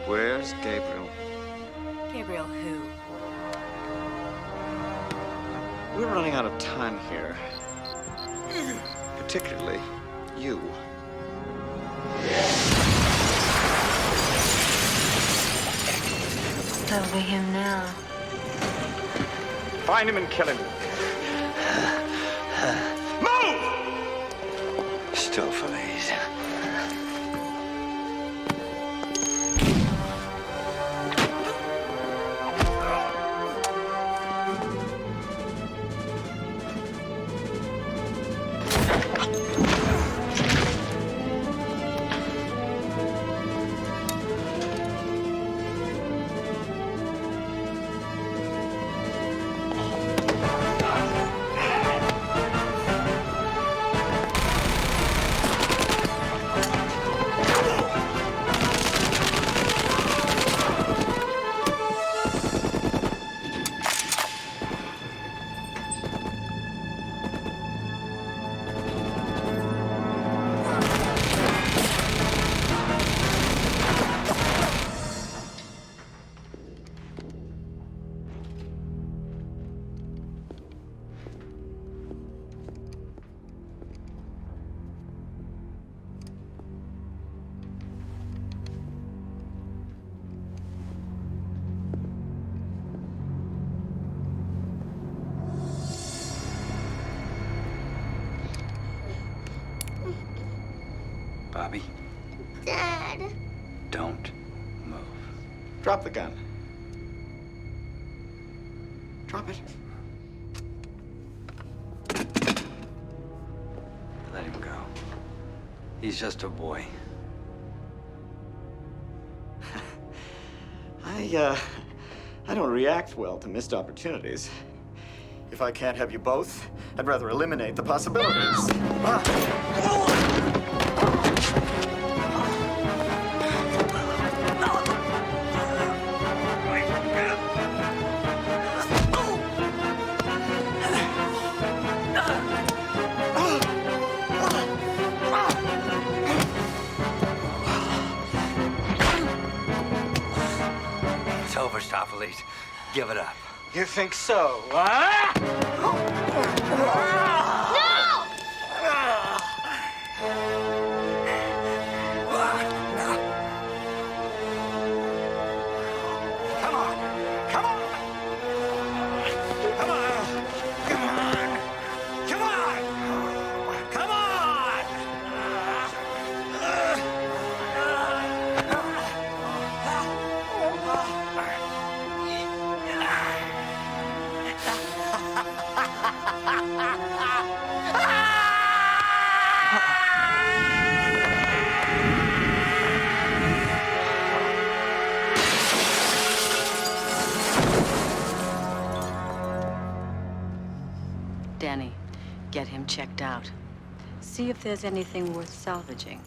Where's Gabriel? Gabriel who? We're running out of time here. Particularly you. That'll be him now. Find him and kill him. Still Feliz. Bobby, Dad. don't move. Drop the gun. Drop it. Let him go. He's just a boy. I don't react well to missed opportunities. If I can't have you both, I'd rather eliminate the possibilities. It's over, Starfleet. Give it up. You think so, huh? Danny, get him checked out. See if there's anything worth salvaging.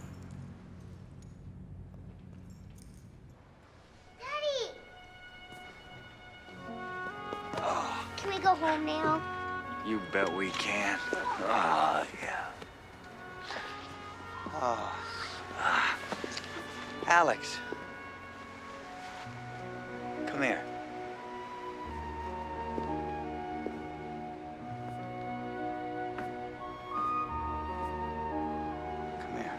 Daddy! Can we go home now? You bet we can. Oh, yeah. Oh. Alex. Come here. Come here.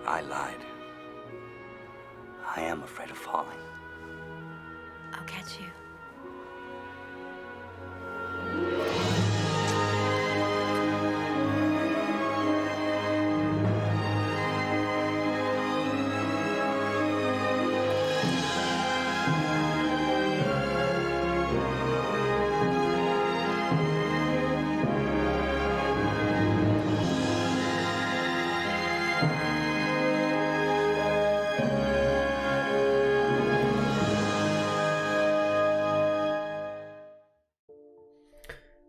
I lied. I am afraid of falling. I'll catch you.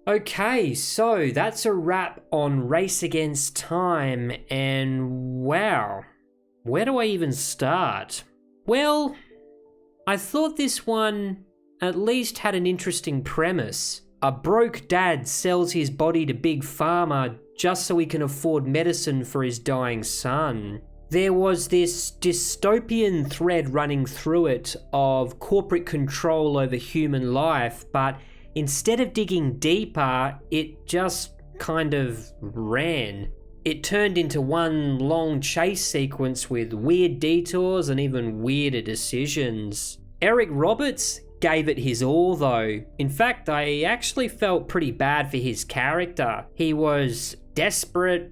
Okay, so that's a wrap on Race Against Time, and wow, where do I even start? Well, I thought this one at least had an interesting premise. A broke dad sells his body to Big Pharma just so he can afford medicine for his dying son. There was this dystopian thread running through it of corporate control over human life, but instead of digging deeper, it just kind of ran. It turned into one long chase sequence with weird detours and even weirder decisions. Eric Roberts gave it his all though. In fact, I actually felt pretty bad for his character. He was desperate,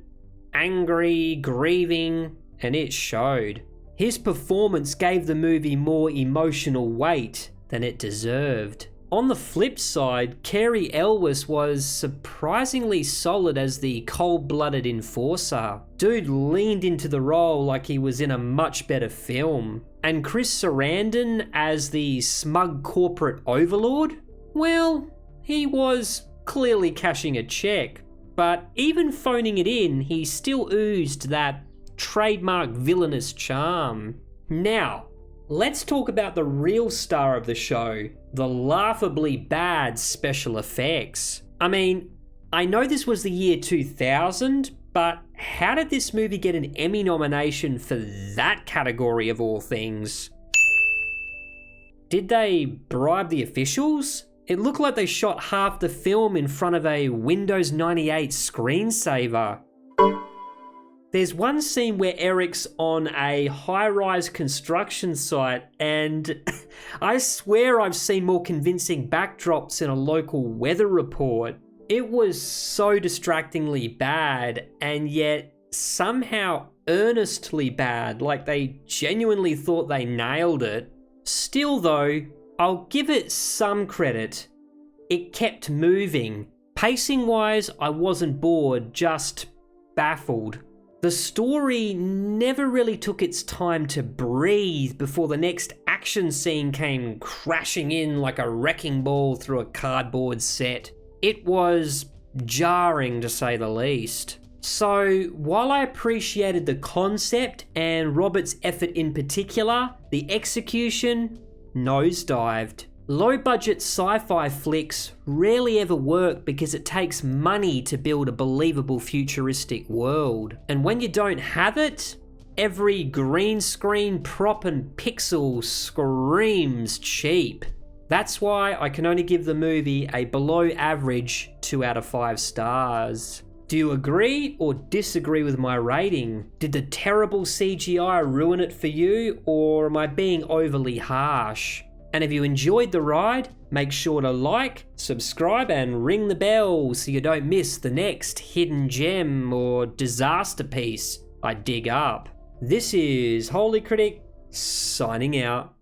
angry, grieving, and it showed. His performance gave the movie more emotional weight than it deserved. On the flip side, Cary Elwes was surprisingly solid as the cold-blooded enforcer. Dude leaned into the role like he was in a much better film. And Chris Sarandon as the smug corporate overlord? Well, he was clearly cashing a check. But even phoning it in, he still oozed that trademark villainous charm. Now, let's talk about the real star of the show, the laughably bad special effects. I mean, I know this was the year 2000, but how did this movie get an Emmy nomination for that category of all things? Did they bribe the officials? It looked like they shot half the film in front of a Windows 98 screensaver. There's one scene where Eric's on a high-rise construction site, and I swear I've seen more convincing backdrops in a local weather report. It was so distractingly bad, and yet somehow earnestly bad, like they genuinely thought they nailed it. Still though, I'll give it some credit. It kept moving. Pacing-wise, I wasn't bored, just baffled. The story never really took its time to breathe before the next action scene came crashing in like a wrecking ball through a cardboard set. It was jarring, to say the least. So, while I appreciated the concept and Robert's effort in particular, the execution nosedived. Low-budget sci-fi flicks rarely ever work because it takes money to build a believable futuristic world. And when you don't have it, every green screen prop and pixel screams cheap. That's why I can only give the movie a below average 2 out of 5 stars. Do you agree or disagree with my rating? Did the terrible CGI ruin it for you, or am I being overly harsh? And if you enjoyed the ride, make sure to like, subscribe and ring the bell so you don't miss the next hidden gem or disaster piece I dig up. This is Holy Critic signing out.